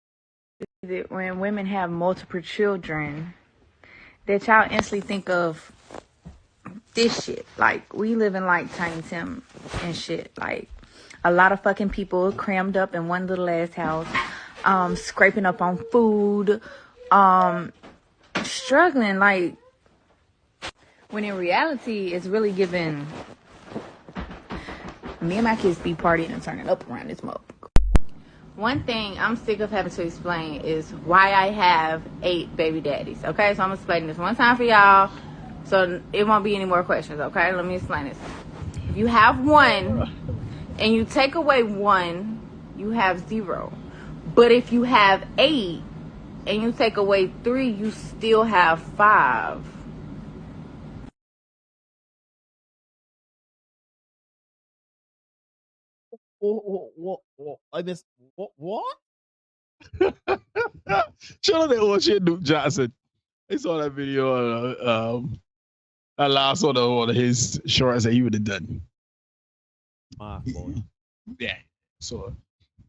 children, that y'all instantly think of this shit. Like, we live in like Tiny Tim and shit. Like, a lot of fucking people crammed up in one little ass house, scraping up on food, struggling. Like, when in reality, it's really giving. Me and my kids be partying and turning up around this motherfucker. One thing I'm sick of having to explain is why I have 8 baby daddies. Okay, so I'm explaining this one time for y'all, so it won't be any more questions. Okay, let me explain this. If you have one and you take away 1, you have 0. But if you have 8 and you take away 3, you still have 5. I missed what? Shout out to old shit, Duke Johnson. I saw that video. That last one of his shorts that he would have done. Boy. Yeah. So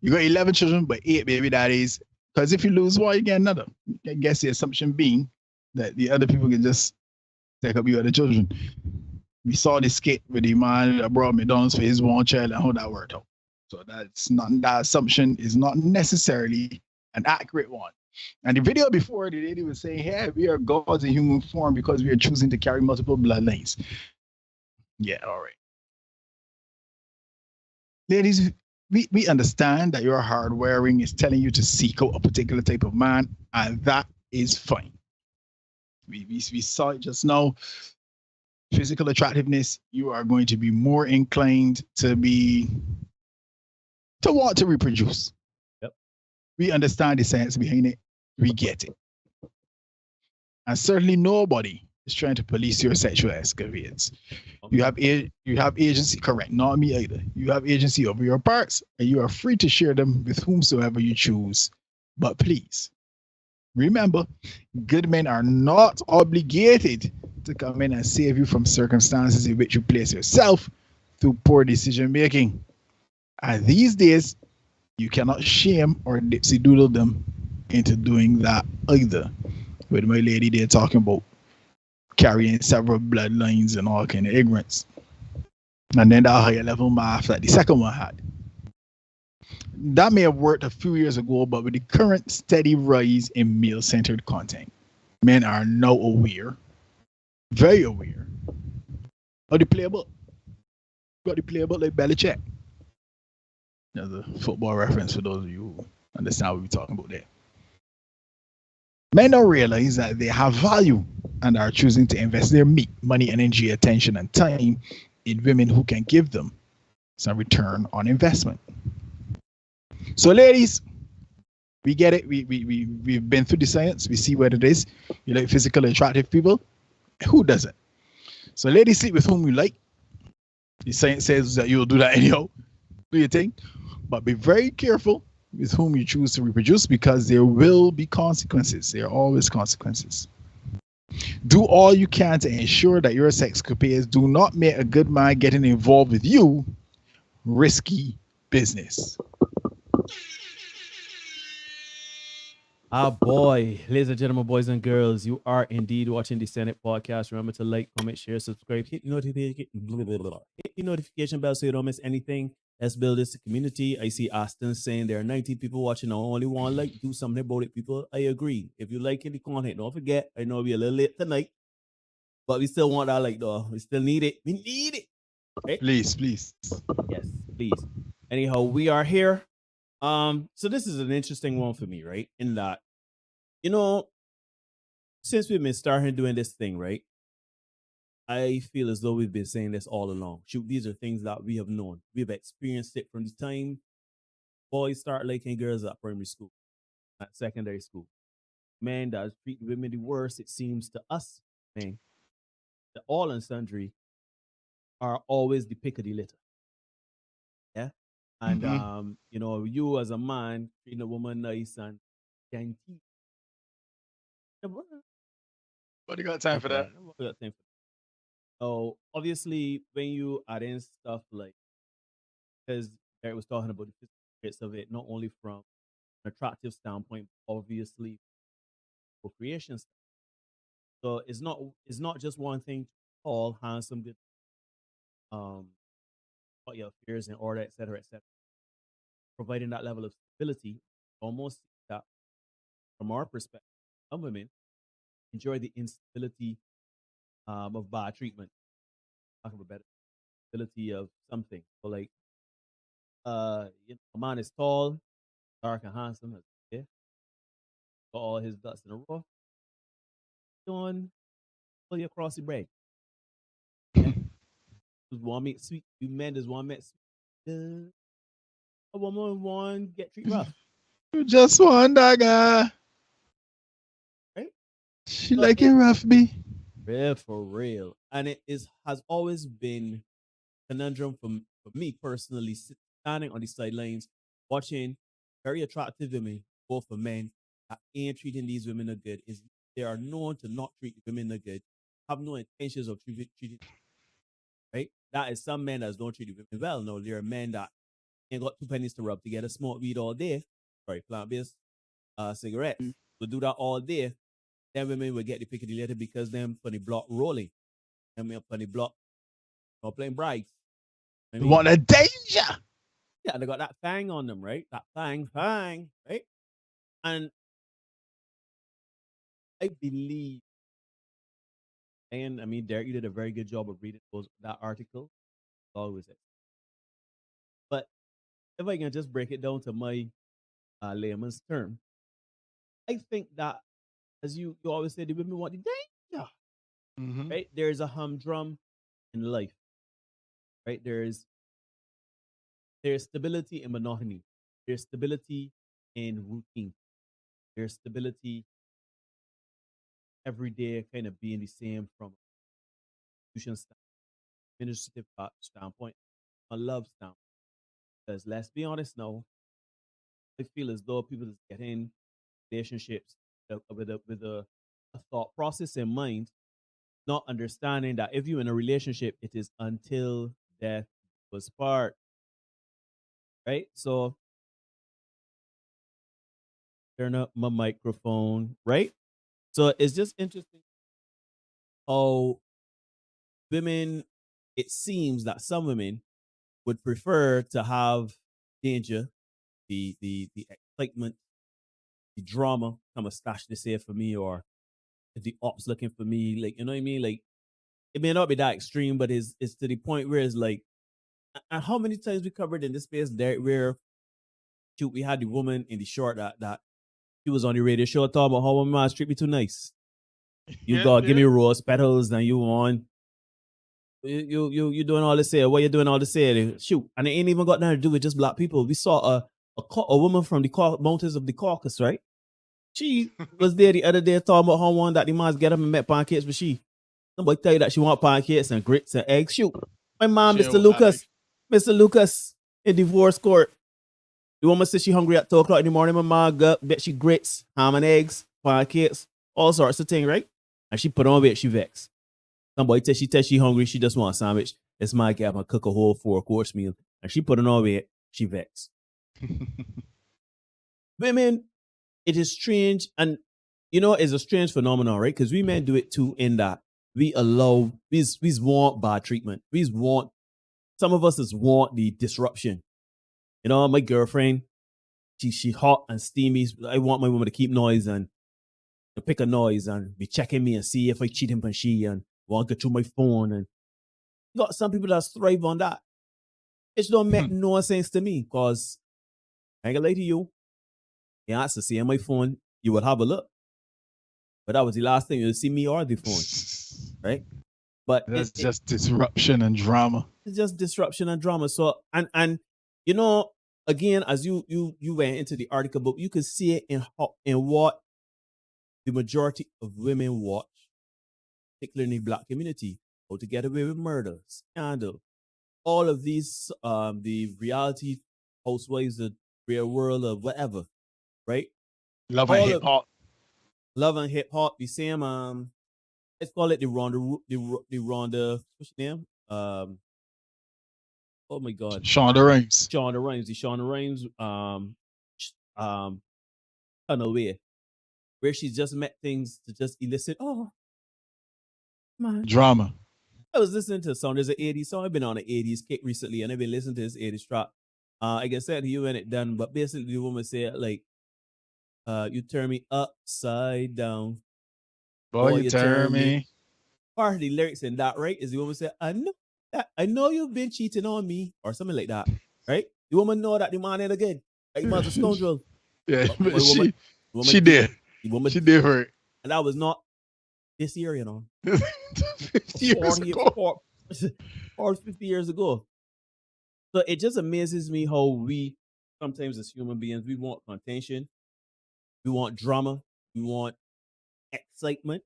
you got 11 children, but 8 baby daddies. Because if you lose one, you get another. I guess the assumption being that the other people can just take up your other children. We saw this skit with the man that brought McDonald's for his one child and how that worked out. So that assumption is not necessarily an accurate one. And the video before, the lady was saying, hey, we are gods in human form because we are choosing to carry multiple bloodlines. Yeah, all right. Ladies, we understand that your hardwiring is telling you to seek out a particular type of man, and that is fine. We saw it just now. Physical attractiveness, you are going to be more inclined to want to reproduce. Yep. We understand the science behind it. We get it. And certainly nobody is trying to police your sexual escapades. You have agency, correct? Not me either. You have agency over your parts, and you are free to share them with whomsoever you choose. But please, remember, good men are not obligated to come in and save you from circumstances in which you place yourself through poor decision making. And these days, you cannot shame or dipsy doodle them into doing that either. With my lady there talking about carrying several bloodlines and all kind of ignorance. And then that higher level math that the second one had. That may have worked a few years ago, but with the current steady rise in male-centered content, men are now aware, very aware, of the playbook. Got the playbook like Belichick. There's a football reference for those of you who understand what we're talking about there. Men don't realize that they have value and are choosing to invest their meat, money, energy, attention, and time in women who can give them some return on investment. So, ladies, we get it. We've been through the science. We see what it is. You like physically attractive people. Who doesn't? So, ladies, sleep with whom you like. The science says that you'll do that anyhow. Do your thing. But be very careful with whom you choose to reproduce, because there will be consequences. There are always consequences. Do all you can to ensure that your sexcapades do not make a good man getting involved with you risky business. Boy, ladies and gentlemen, boys and girls, you are indeed watching the Senate podcast. Remember to like, comment, share, subscribe, hit the notification bell so you don't miss anything. Let's build this community. I see Austin saying there are 90 people watching. I only want to do something about it, people. I agree. If you like the content, don't forget. I know we're a little late tonight, but we still want that though. We still need it. We need it. Okay? Please. Yes, please. Anyhow, we are here. So this is an interesting one for me, right? In that, since we've been starting doing this thing, right? I feel as though we've been saying this all along. Shoot, these are things that we have known. We've experienced it from the time boys start liking girls at primary school, at secondary school. Men that treat women the worst, it seems to us, man, the all and sundry are always the pick of the litter. Yeah? And, you as a man treating a woman nice and dainty. What do you got time for that? So obviously, when you add in stuff like, because Eric was talking about the physical of it, not only from an attractive standpoint, but obviously for creation stuff. So it's not just one thing to call handsome, good, what your fears in order, etc., etc. Providing that level of stability, almost that from our perspective, some women enjoy the instability of bad treatment. Talking about better stability of something. So like, a man is tall, dark, and handsome. Yeah, got all his ducks in a row. Doing pull you across the bread. Yeah. Just want me sweet. You men just want me sweet. A woman want get treat rough. You just want that guy. Right? She so like it rough, me. Real for real. And it has always been a conundrum for me personally, standing on the sidelines, watching very attractive women, both for men, that ain't treating these women good. Is they are known to not treat women good, have no intentions of treating. Right? That is some men that don't treat women well. No, there are men that ain't got 2 pennies to rub together, smoke weed all day. Sorry, plant-based cigarettes. Will do that all day. Then women will get the pick of the litter because them for the block rolling. Them up on the block, not playing brides. I mean, want a danger. Yeah, they got that fang on them, right? That fang, right? And I believe, and I mean, Derek, you did a very good job of reading that article. Always it. But if I can just break it down to my layman's term, I think that, as you always say, the women want the right? There's a humdrum in life, right? There's stability in monotony. There's stability in routine. There's stability every day, kind of being the same from administrative standpoint, a love standpoint. Because let's be honest now, I feel as though people just get in relationships with a thought process in mind, not understanding that if you're in a relationship, it is until death was part. Right? So turn up my microphone, right? So it's just interesting how women, it seems that some women would prefer to have danger, the excitement, the drama, come a stash this here for me, or if the ops looking for me, like, you know what I mean? Like, it may not be that extreme, but it's to the point where it's like, and how many times we covered in this space there where shoot, we had the woman in the short that she was on the radio show talking about how women must treat me too nice. You got give me rose petals, and you want you doing all this here. What you doing all this here? Shoot, and it ain't even got nothing to do with just black people. We saw a woman from the mountains of the Caucasus, right? She was there the other day talking about how one that the must get up and make pancakes, but somebody tell you that she want pancakes and grits and eggs. Shoot, my mom, Mr. Lucas, in divorce court. The woman says she hungry at 2 o'clock in the morning. My mom got bet she grits, ham and eggs, pancakes, all sorts of things, right? And she put on weight, she vex. Somebody tell she hungry, she just want a sandwich. It's my gap, I cook a whole 4-course meal. And she put on weight, she vex. Women, it is strange, and you know, it's a strange phenomenon, right? Because we men do it too, in that we want bad treatment. Some of us just want the disruption. You know, my girlfriend, she hot and steamy. I want my woman to keep noise and to pick a noise and be checking me and see if I cheat him and she and want to go through my phone. And you got some people that thrive on that. It don't make no sense to me, because I ain't gonna lie to you. You ask to see on my phone, you would have a look. But that was the last thing you'll see me or the phone. Right? But that's just disruption and drama. It's just disruption and drama. So and you know, again, as you went into the article book, you can see it in what the majority of women watch, particularly in the black community. How to Get Away with Murder, Scandal, all of these, the reality housewives, the real world, or whatever, right? Love and hip hop. Love and hip hop. The same. Let's call it the Ronda. What's your name? Oh my God. Shonda Rhimes. The Shonda Rhimes. Tunnel Way, where she just met things to just elicit. Oh, man. Drama. I was listening to a song. There's an 80s song. I've been on an 80s kick recently, and I've been listening to this 80s track. I can say to you when it done, but basically the woman said, like, you turn me upside down. Boy, you turn me. Part of the lyrics in that, right, is the woman said, I know you've been cheating on me, or something like that, right? The woman know that the man ain't again. Like, the man's a scoundrel. Yeah, but she did. She did hurt. And that was not this year, you know. 50 years ago. Or 50 years ago. So it just amazes me how we, sometimes as human beings, we want contention, we want drama, we want excitement.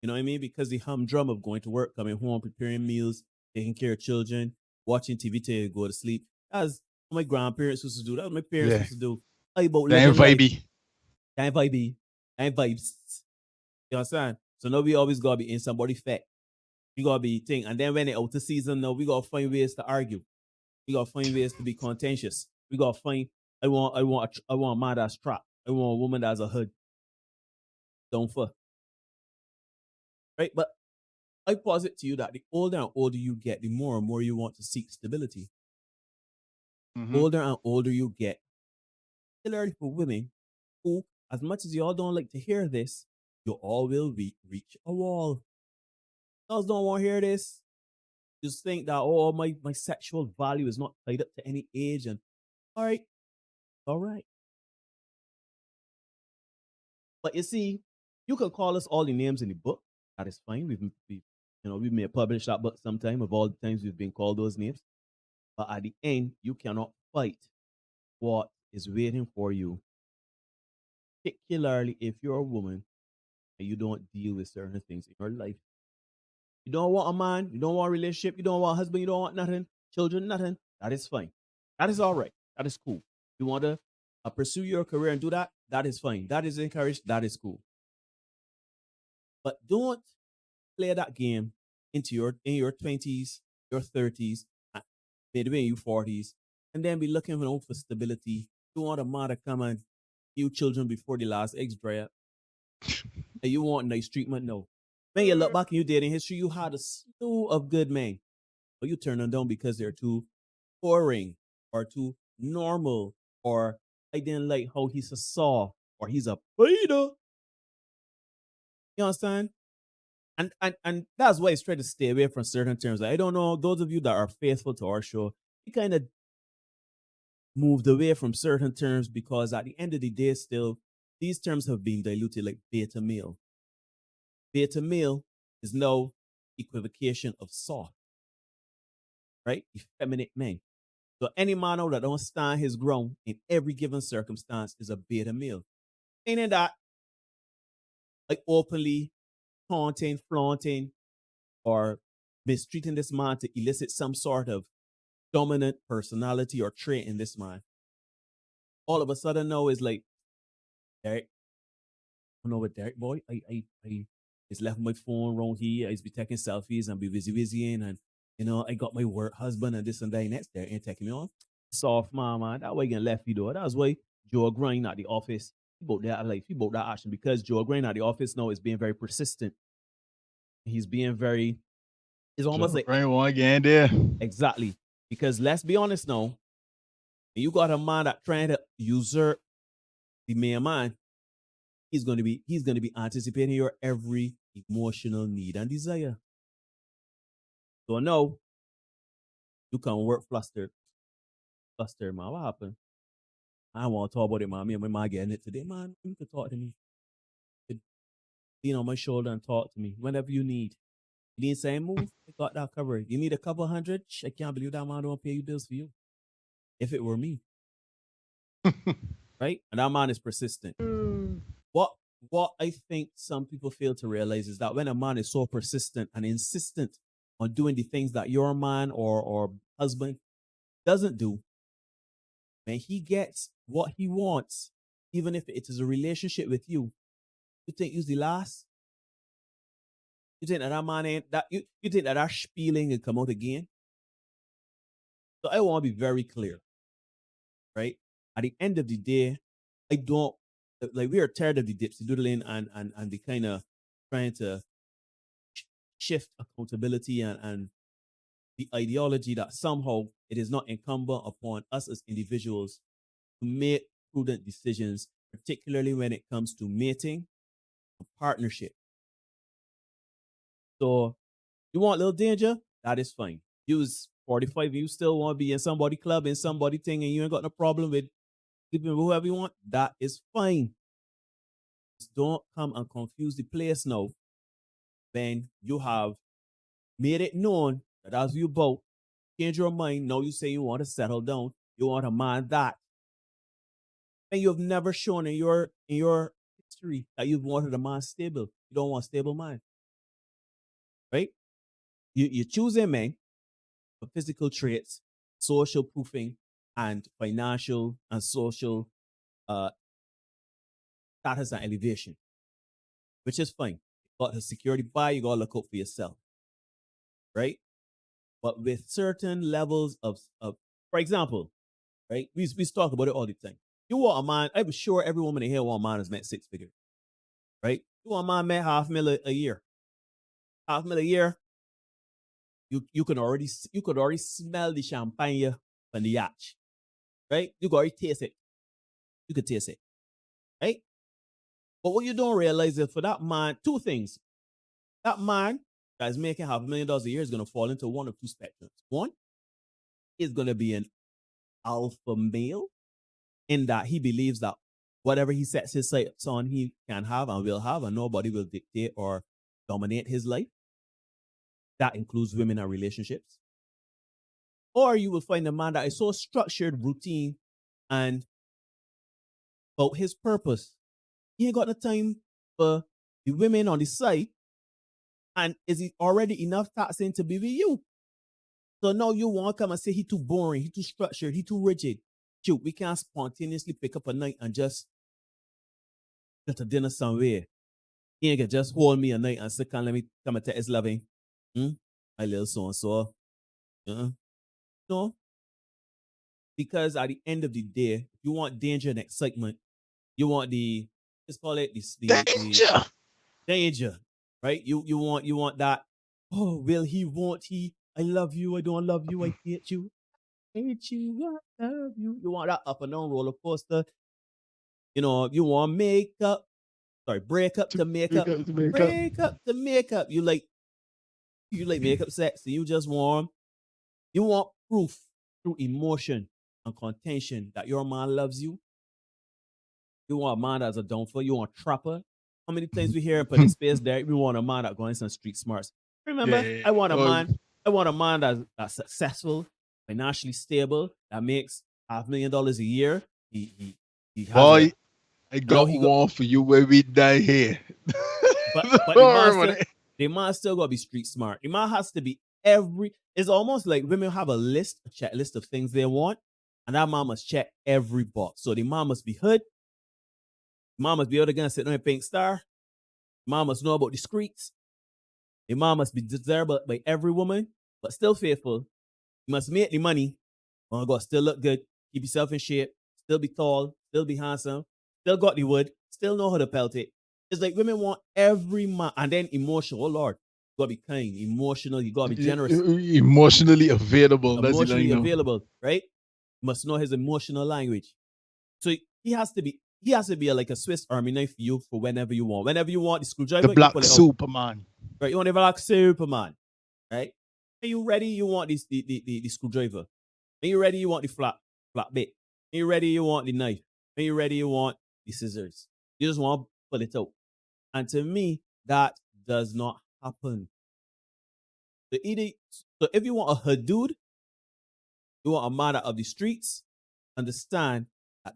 You know what I mean? Because the humdrum of going to work, coming home, preparing meals, taking care of children, watching TV till you go to sleep. That's what my grandparents used to do. That's what my parents used to do. Damn vibey. Damn vibey. Damn vibes. You understand? So now we always gotta be in somebody's fact. We gotta be thing. And then when it's out of season, now we gotta find ways to argue. We gotta find ways to be contentious. We gotta find I want a man that's trapped. I want a woman that's a hood. Don't fuck. Right? But I posit to you that the older and older you get, the more and more you want to seek stability. Older and older you get, particularly for women who, as much as y'all don't like to hear this, you all will reach a wall. Y'all don't want to hear this. Just think that, oh, my sexual value is not tied up to any age. And all right. But you see, you can call us all the names in the book. That is fine. We may publish that book sometime of all the times we've been called those names. But at the end, you cannot fight what is waiting for you, particularly if you're a woman and you don't deal with certain things in your life. You don't want a man, you don't want a relationship, you don't want a husband, you don't want nothing, children, nothing. That is fine. That is all right. That is cool. You want to pursue your career and do that? That is fine. That is encouraged. That is cool. But don't play that game in your 20s, your 30s, maybe in your 40s, and then be looking for stability. You want a man to come and you children before the last eggs dry up. And you want nice treatment? No. Man, you look back in your dating history, you had a slew of good men. But you turn them down because they're too boring or too normal, or I didn't like how he's a soft or he's a beta. You understand? And that's why it's trying to stay away from certain terms. I don't know, those of you that are faithful to our show, we kind of moved away from certain terms because at the end of the day, still, these terms have been diluted, like beta male. Beta male is no equivocation of soft, right? Effeminate men. So any man out that don't stand his ground in every given circumstance is a beta male. Ain't that like openly taunting, flaunting, or mistreating this man to elicit some sort of dominant personality or trait in this man? All of a sudden now is like, Derek, I know what Derek boy, I just left my phone around here. I used to be taking selfies and be busy and I got my work husband and this and that. Next there ain't taking me on. Soft man. That way you left you though. That's why Joe Grind at the office. He bought that action because Joe Grind at the office now is being very persistent. He's being very, it's almost Joe like Grind one again there. Exactly. Because let's be honest now, you got a man that trying to usurp the main man. He's gonna be anticipating your every emotional need and desire. So now you can work flustered, man. What happened? I don't want to talk about it, man. Me and my man getting it today, man. You can talk to me. Lean on my shoulder and talk to me whenever you need. You need same move, I got that covered. You need a couple hundred? I can't believe that man don't pay you bills for you. If it were me. Right? And that man is persistent. What I think some people fail to realize is that when a man is so persistent and insistent on doing the things that your man or husband doesn't do, when he gets what he wants, even if it is a relationship with you, you think you's the last? You think that man ain't that you think that spieling will come out again? So I want to be very clear, right? At the end of the day, I don't like we are tired of the dipsy doodling and the kind of trying to shift accountability and the ideology that somehow it is not incumbent upon us as individuals to make prudent decisions, particularly when it comes to mating and partnership. So you want a little danger? That is fine. You was 45, you still want to be in somebody club, in somebody thing, and you ain't got no problem with sleeping with whoever you want. That is fine. Just don't come and confuse the place now when you have made it known that as you both change your mind, now you say you want to settle down, you want a man that, and you've never shown in your history that you've wanted a man stable. You don't want a stable man, right? You choose a man for physical traits, social proofing, and financial and social status and elevation, which is fine. You got a security buy, you got to look out for yourself, right? But with certain levels of for example, right? We talk about it all the time. You want a man, I'm sure every woman in here want a man has met 6 figures, right? You want a man met $500,000 a year. $500,000 a year, you could already smell the champagne from the yacht, right? You could already taste it. You could taste it, right? But what you don't realize is for that man, 2 things. That man that is making $500,000 a year is going to fall into one of 2 spectrums. One is going to be an alpha male in that he believes that whatever he sets his sights on, he can have and will have, and nobody will dictate or dominate his life. That includes women and relationships. Or you will find a man that is so structured, routine, and about his purpose. He ain't got no time for the women on the side. And is he already enough taxing to be with you? So now you want to come and say he too boring, he too structured, he too rigid. Shoot, we can't spontaneously pick up a night and just go to dinner somewhere. He ain't gonna just hold me a night and say, "Can let me come and tell his loving." My little so-and-so. No. Because at the end of the day, you want danger and excitement. You want let's call it danger. Danger, right? You want that. Oh, will he? Won't he? I love you. I don't love you. I hate you. Hate you. I love you. You want that up and down roller coaster. You know, you want makeup. Sorry, break up to makeup. Break up to makeup. You like makeup sex. So you want proof through emotion and contention that your man loves you. You want a man that's a downfall. You want a trapper. How many times we hear in the space there? We want a man that going some street smarts. Remember, I want a man that's successful, financially stable, that makes $500,000 a year. He has I got one for you where we die here. But the man still got to be street smart. The man has to be it's almost like women have a checklist of things they want, and that man must check every box. So the man must be hood. The man must be able to go and sit on a pink star. The man must know about the streets. The man must be desirable by every woman, but still faithful. You must make the money. Oh God, still look good. Keep yourself in shape. Still be tall. Still be handsome. Still got the wood. Still know how to pelt it. It's like women want every man. And then emotional. Oh Lord. You gotta be kind, emotional. You gotta be generous. Emotionally available. Emotionally available, right? You must know his emotional language. So he has to be like a Swiss Army knife for you for whenever you want. Whenever you want the screwdriver. The black Superman. Right? You want the black Superman. Right? Are you ready? You want the screwdriver. Are you ready? You want the flat bit. Are you ready? You want the knife. Are you ready? You want the scissors. You just want to pull it out. And to me, that does not happen. So if you want a hood dude, you want a man of the streets, understand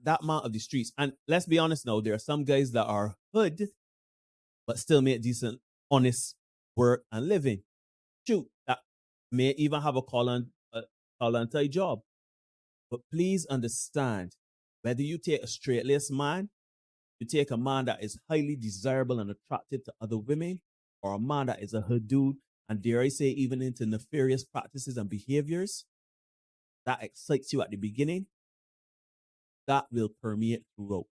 that man of the streets. And let's be honest now, there are some guys that are hood, but still make decent, honest work and living. Shoot, that may even have a call and tie job. But please understand, whether you take a straight-laced man, you take a man that is highly desirable and attractive to other women, or a man that is a hood dude, and dare I say even into nefarious practices and behaviors, that excites you at the beginning, that will permeate throughout.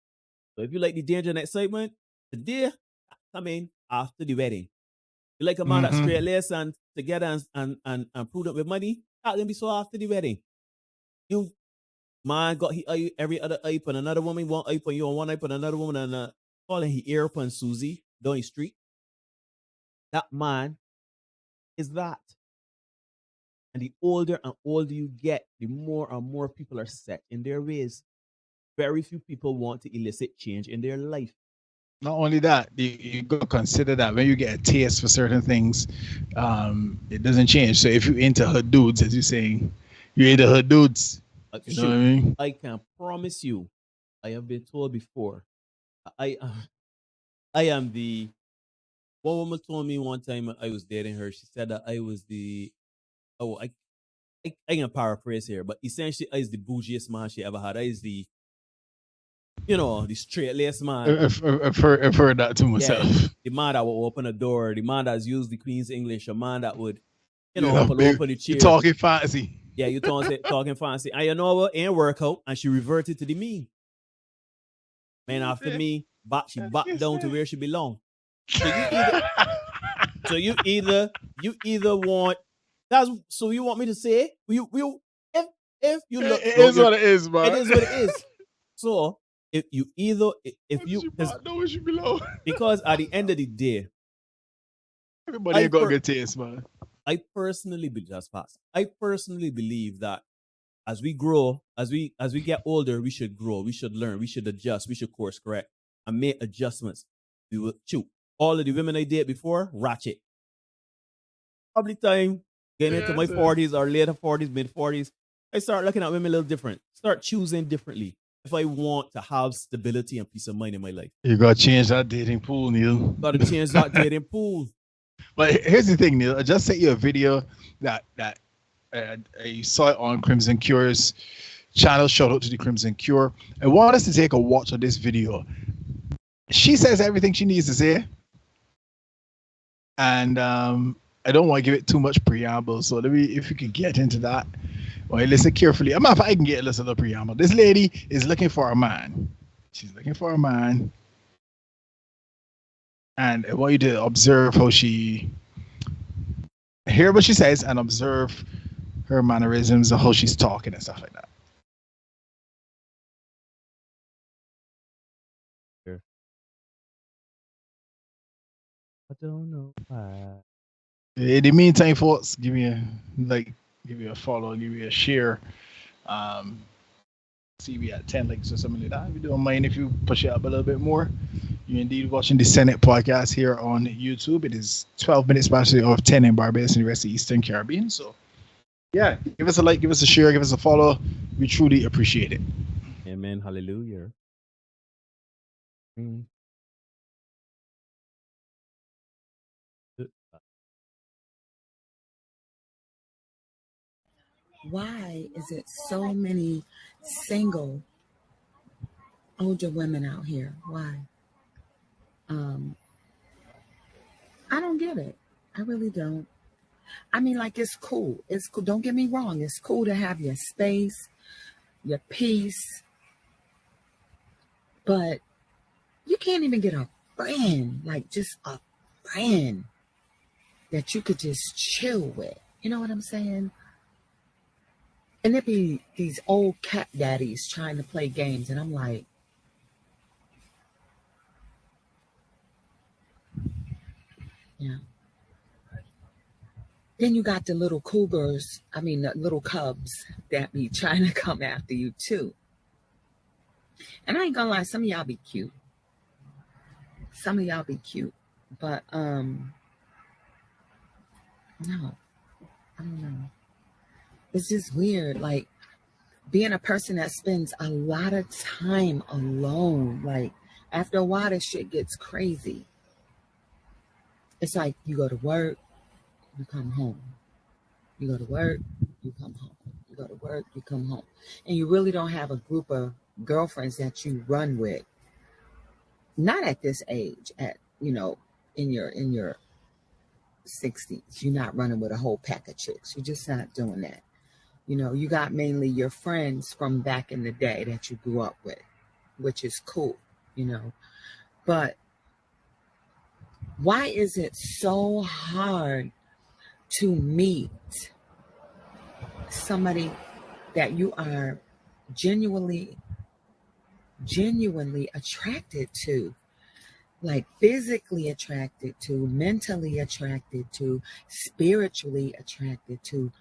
So if you like the danger and excitement, today, come in after the wedding. You like a man that's straight-laced and together and prudent with money, that gonna be so after the wedding. You man got every other eye on another woman, one eye on you, and one eye on another woman, and calling he ear upon Susie down the street. That man is that. And the older and older you get, the more and more people are set in their ways. Very few people want to elicit change in their life. Not only that, you got to consider that when you get a taste for certain things, it doesn't change. So if you're into hood dudes, as you're saying, you're into hood dudes. You know what I mean? I can promise you, I have been told before, I am the. One woman told me one time I was dating her. She said that I was the. Oh, I can paraphrase here, but essentially, I is the bougiest man she ever had. I is the. The straight-laced man. I've heard that to myself. Yeah, the man that would open a door, the man that's used the Queen's English, a man that would, open the chair. You're talking fancy. Yeah, you talking fancy. And you know what? Ain't work out, and she reverted to the mean. Man, after me, she backed down to where she belonged. So you either want. So you want me to say if you look. It is what it is, man. It is what it is. So if you know where she belong. Because at the end of the day, everybody ain't got good taste, man. I personally believe that as we grow, as we get older, we should grow, we should learn, we should adjust, we should course correct and make adjustments. We will all of the women I date before, ratchet. Probably time getting into my 40s or later 40s, mid 40s, I start looking at women a little different. Start choosing differently if I want to have stability and peace of mind in my life. You gotta change that dating pool, Neil. Gotta change that dating pool. But here's the thing, Neil. I just sent you a video that I saw it on Crimson Cure's channel. Shout out to the Crimson Cure. I want us to take a watch of this video. She says everything she needs to say, and I don't want to give it too much preamble. So let me, if you could get into that, well, listen carefully. I'm not if I can get a little preamble. This lady is looking for a man. She's looking for a man. And I want you to observe how she, hear what she says and observe her mannerisms and how she's talking and stuff like that. Sure. I don't know why. In the meantime, folks, give me a like, give me a follow, give me a share. See we at 10 likes or something like that. If you don't mind if you push it up a little bit more. You're indeed watching the Senate podcast here on YouTube. It is 12 minutes past the hour of 10 in Barbados and the rest of the Eastern Caribbean. So yeah, give us a like, give us a share, give us a follow. We truly appreciate it. Amen. Hallelujah. Why is it so many single older women out here? Why? I don't get it. I really don't. I mean, like, it's cool. It's cool. Don't get me wrong. It's cool to have your space, your peace. But you can't even get a friend, like just a friend that you could just chill with. You know what I'm saying? And there be these old cat daddies trying to play games. And I'm like, yeah. Then you got the little cougars, the little cubs that be trying to come after you too. And I ain't gonna lie, some of y'all be cute. Some of y'all be cute. But no, I don't know. It's just weird, like being a person that spends a lot of time alone. Like after a while, this shit gets crazy. It's like you go to work, you come home. You go to work, you come home. You go to work, you come home. And you really don't have a group of girlfriends that you run with. Not at this age, in your 60s. You're not running with a whole pack of chicks. You're just not doing that. You got mainly your friends from back in the day that you grew up with, which is cool, But why is it so hard to meet somebody that you are genuinely attracted to, like physically attracted to, mentally attracted to, spiritually attracted to?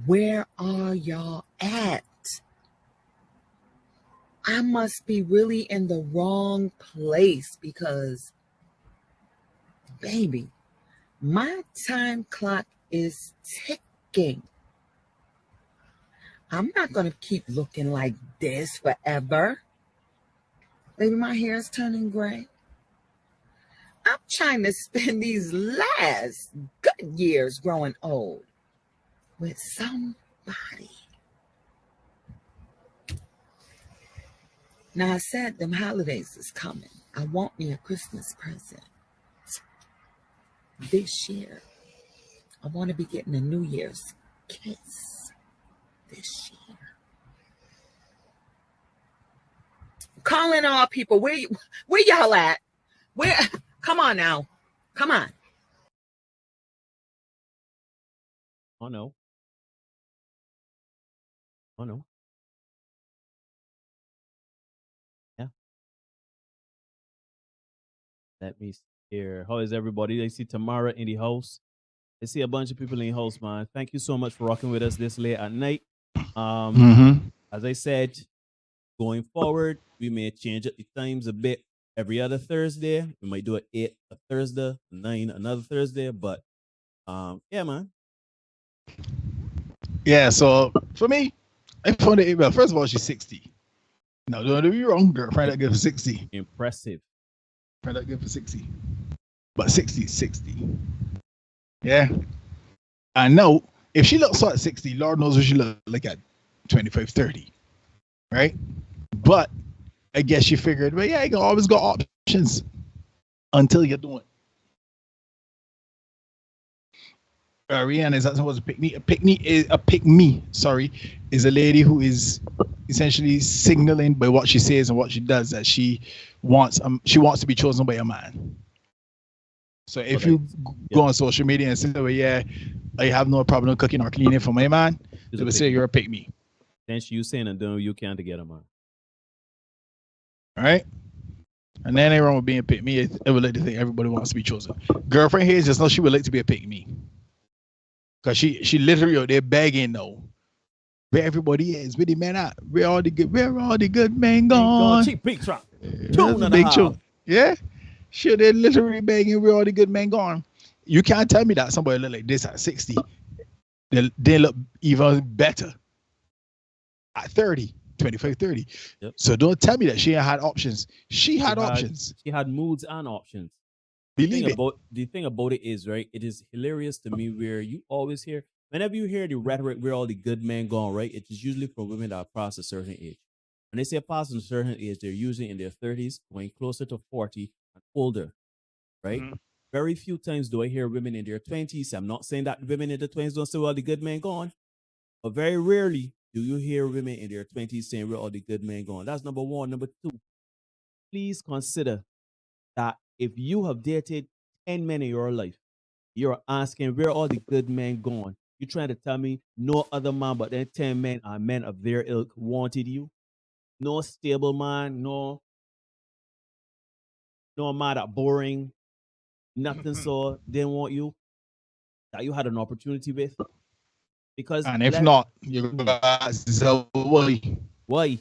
Where are y'all at? I must be really in the wrong place because, baby, my time clock is ticking. I'm not going to keep looking like this forever. Baby, my hair is turning gray. I'm trying to spend these last good years growing old with somebody. Now, I said them holidays is coming. I want me a Christmas present. This year, I want to be getting a New Year's kiss this year. Calling all people, where y'all at? Where? Come on now. Come on. Oh no. Oh no. Yeah. Let me see here. How is everybody? I see Tamara in the house. I see a bunch of people in the house, man. Thank you so much for rocking with us this late at night. As I said, going forward, we may change up the times a bit. Every other Thursday, we might do it 8 Thursday, 9 another Thursday. But yeah, man. Yeah, so for me, I found it, well, first of all, she's 60. No, don't get me wrong, girlfriend that good for 60. Impressive. Friend that good for 60. But 60 is 60. Yeah. I know if she looks so at 60, Lord knows what she look like at 25, 30. Right? But I guess she figured, well, yeah, you always got options until you don't. Rihanna is supposed to pick me. A pick me. Sorry, is a lady who is essentially signaling by what she says and what she does that she wants to be chosen by a man. So if you go on social media and say, well, yeah, I have no problem cooking or cleaning for my man, they will say you're a pick me. Then you saying and doing you can to get a man. All right. And then everyone with being a pick me, I would like to think everybody wants to be chosen. Girlfriend here just know she would like to be a pick me. Because she literally out there begging now. Where everybody is, where the men at? Where all the good men gone? Cheap big truck. Big tune. Yeah. She they're literally begging where all the good men gone. You can't tell me that somebody look like this at 60. They look even better at 30, 25, 30. Yep. So don't tell me that she ain't had options. She had options. She had moods and options. Believe it. The thing about it is, right, it is hilarious to me where you always hear, whenever you hear the rhetoric where all the good men gone, right, it is usually from women that are past a certain age. When they say past a certain age, they're usually in their 30s, going closer to 40 and older, right? Mm-hmm. Very few times do I hear women in their 20s. I'm not saying that women in their 20s don't say, well, the good men gone, but very rarely do you hear women in their 20s saying, where all the good men gone. That's number one. Number two, please consider that if you have dated 10 men in your life, you're asking where all the good men gone. You're trying to tell me no other man but then 10 men are men of their ilk wanted you? No stable man, no man that boring, nothing so didn't want you, that you had an opportunity with? Because and if not, you're so why?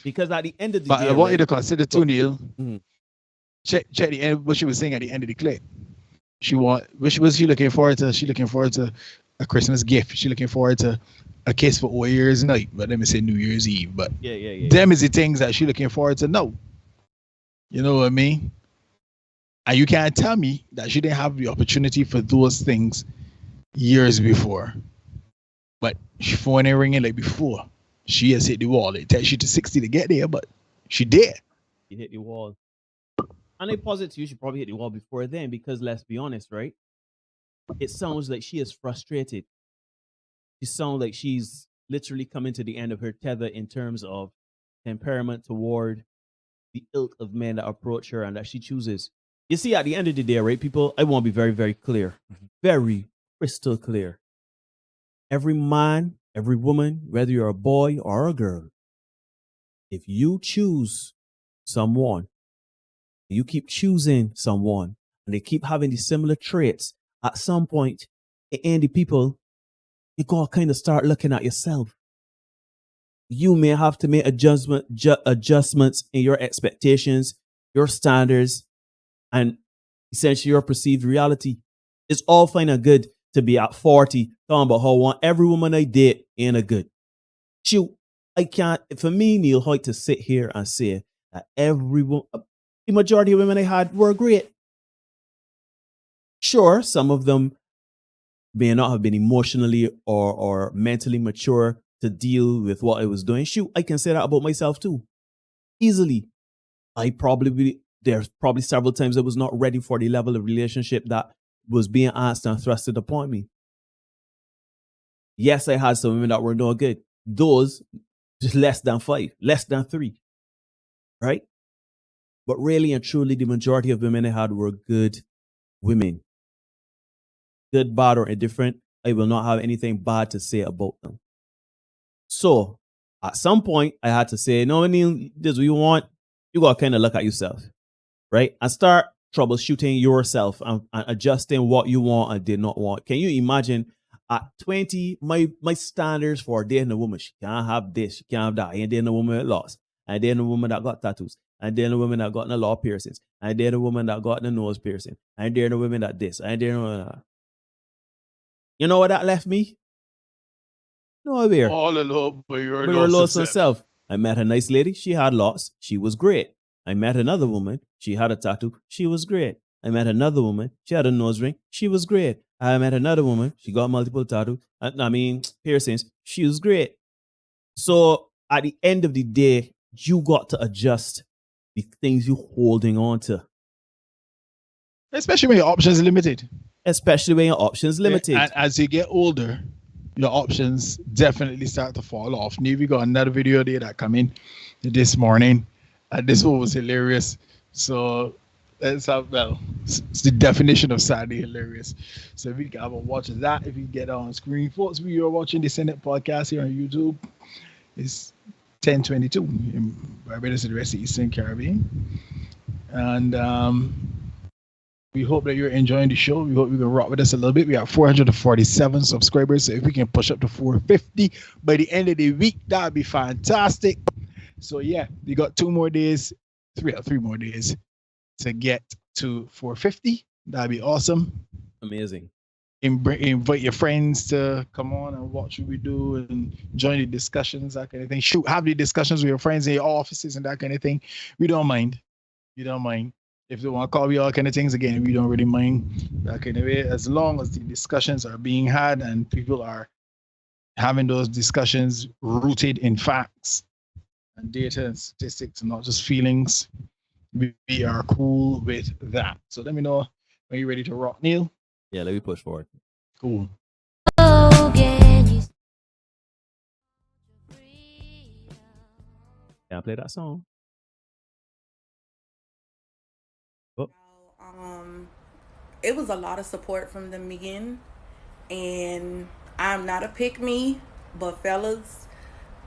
Because at the end of the day, I want you to consider too, Neil. Mm-hmm. Check the end. What she was saying at the end of the clip. What was she looking forward to? She looking forward to a Christmas gift. She looking forward to a kiss for New Year's night. But let me say New Year's Eve. But them is the things that she looking forward to. No, you know what I mean. And you can't tell me that she didn't have the opportunity for those things years before. But she phone ain't ringing like before. She has hit the wall. It takes you to 60 to get there, but she did. You hit the wall. And I posit to you, she probably hit the wall before then, because let's be honest, right? It sounds like she is frustrated. She sounds like she's literally coming to the end of her tether in terms of temperament toward the ilk of men that approach her and that she chooses. You see, at the end of the day, right, people, I want to be very, very clear, very crystal clear. Every man, every woman, whether you're a boy or a girl, if you choose someone, you keep choosing someone, and they keep having these similar traits, at some point, and the people, you gotta kind of start looking at yourself. You may have to make adjustments in your expectations, your standards, and essentially your perceived reality. It's all fine and good to be at 40 talking about how I want every woman I date ain't a good. Shoot, I can't, for me, Neil Hoyt, to sit here and say that the majority of women I had were great. Sure, some of them may not have been emotionally or mentally mature to deal with what I was doing. Shoot, I can say that about myself too. Easily. There's probably several times I was not ready for the level of relationship that was being asked and thrusted upon me. Yes, I had some women that were no good. Those, just less than 5, less than 3. Right? But really and truly, the majority of women I had were good women. Good, bad, or indifferent, I will not have anything bad to say about them. So, at some point, I had to say, no, Neil, this is what you want. You got to kind of look at yourself, right? And start troubleshooting yourself and adjusting what you want and did not want. Can you imagine at 20, my standards for dating a woman, she can't have this, she can't have that. I ain't dating a woman with loss. I ain't dating a woman that got tattoos. I date the women that got the law piercings. I date the woman that got the nose piercing. I date the women that this. I date the women that. You know what that left me? Nowhere. All alone, but you're lost herself. I met a nice lady. She had lots. She was great. I met another woman. She had a tattoo. She was great. I met another woman. She had a nose ring. She was great. I met another woman. She got multiple tattoos. Piercings. She was great. So at the end of the day, you got to adjust the things you're holding on to. Especially when your options are limited. Yeah, and as you get older, your options definitely start to fall off. We got another video there that come in this morning. This one was hilarious. So let's have, it's the definition of Saturday hilarious. So if you can have a watch of that, if you get on screen, folks, we are watching the Senate podcast here on YouTube. It's 10:22 in Barbados and the rest of Eastern Caribbean. And we hope that you're enjoying the show. We hope you can rock with us a little bit. We have 447 subscribers. So if we can push up to 450 by the end of the week, that'd be fantastic. So yeah, we got 3 more days to get to 450. That'd be awesome. Amazing. Invite your friends to come on and watch what we do and join the discussions, that kind of thing. Have the discussions with your friends in your offices and that kind of thing. We don't mind. If they want to call me all kind of things, again, we don't really mind that kind of way, as long as the discussions are being had and people are having those discussions rooted in facts and data and statistics and not just feelings. We are cool with that. So let me know when you're ready to rock, Neil. Yeah, let me push forward. Cool. Can I play that song? It was a lot of support from the men, and I'm not a pick-me, but fellas,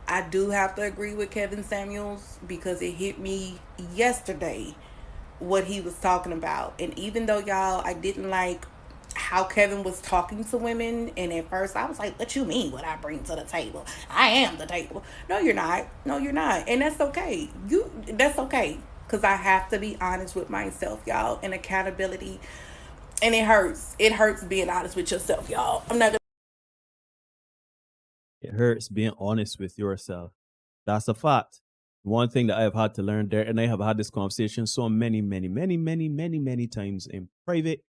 I do have to agree with Kevin Samuels because it hit me yesterday what he was talking about. And even though, y'all, I didn't like how Kevin was talking to women, and at first I was like, what you mean what I bring to the table? I am the table. No, you're not. And that's okay. That's okay. Because I have to be honest with myself, y'all, and accountability. And it hurts. It hurts being honest with yourself, y'all. It hurts being honest with yourself. That's a fact. One thing that I have had to learn there, and I have had this conversation so many times in private.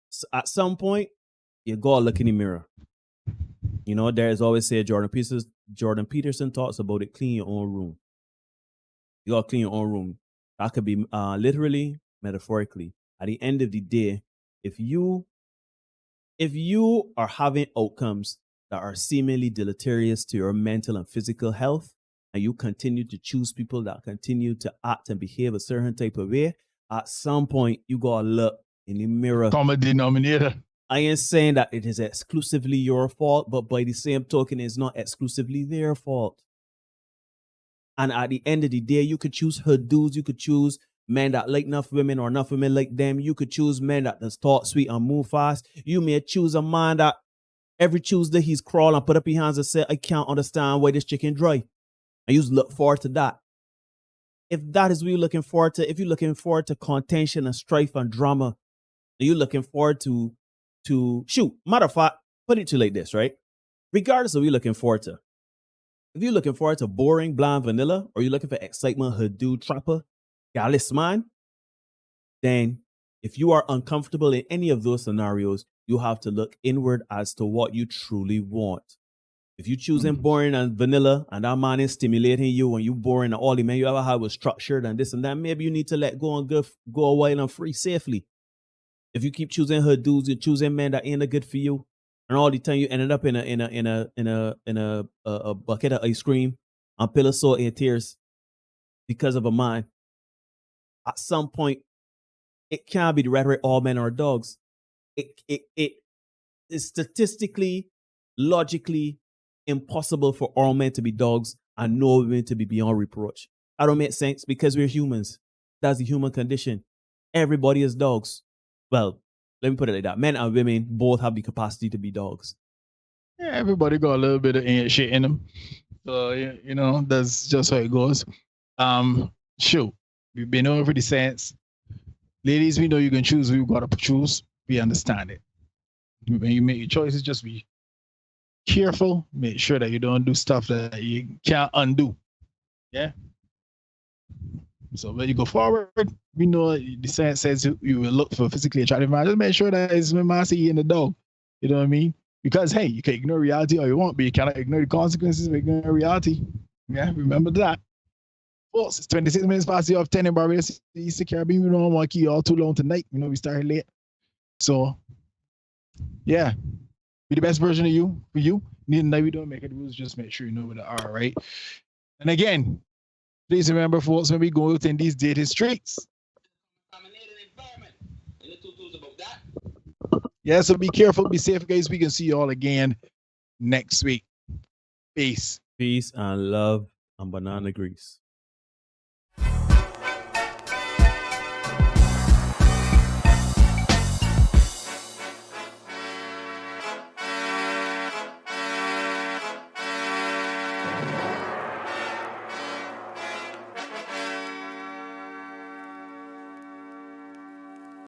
So at some point, you gotta look in the mirror. You know, there's always say Jordan Peterson talks about it, clean your own room. You gotta clean your own room. That could be literally, metaphorically. At the end of the day, if you are having outcomes that are seemingly deleterious to your mental and physical health, and you continue to choose people that continue to act and behave a certain type of way, at some point you gotta look in the mirror. Common denominator. I ain't saying that it is exclusively your fault, but by the same token, it's not exclusively their fault. And at the end of the day, you could choose her dudes, you could choose men that like enough women or enough women like them. You could choose men that does talk sweet and move fast. You may choose a man that every Tuesday he's crawl and put up his hands and say, I can't understand why this chicken dry. And you look forward to that. If that is what you're looking forward to, if you're looking forward to contention and strife and drama, and you're looking forward to matter of fact, put it to you like this, right? Regardless of what you're looking forward to. If you're looking forward to boring, bland vanilla, or you're looking for excitement, hoodoo, trapper, gallus man, then if you are uncomfortable in any of those scenarios, you have to look inward as to what you truly want. If you're choosing boring and vanilla, and that man is stimulating you, and you boring, and all the men you ever had was structured and this and that, maybe you need to let go and go a while and free safely. If you keep choosing her dudes, you're choosing men that ain't good for you, and all the time you ended up in a bucket of ice cream and pillow salt and tears because of a man. At some point, it can't be the rhetoric all men are dogs. It is statistically, logically impossible for all men to be dogs and no women to be beyond reproach. That don't make sense because we're humans. That's the human condition. Everybody is dogs. Well, let me put it like that. Men and women both have the capacity to be dogs. Yeah, everybody got a little bit of shit in them. So, you know, that's just how it goes. Shoot, we've been over the sense. Ladies, we know you can choose who you gotta choose. We understand it. When you make your choices, just be careful. Make sure that you don't do stuff that you can't undo. Yeah. So when you go forward, we know the sense says you will look for physically attractive man. Just make sure that it's Masi in the dog. You know what I mean? Because hey, you can ignore reality all you want, but you cannot ignore the consequences of ignoring reality. Yeah, remember that. Folks, it's 26 minutes past the hour of 10 in Barbados, East Caribbean. We don't want to keep you all too long tonight. You know, we started late. So, yeah, be the best version of you for you. Neither that we don't make it rules, just make sure you know what they are, right? And again, please remember, folks, when we go out in these dated streets. Yeah, so be careful, be safe, guys. We can see you all again next week. Peace. Peace and love and banana grease.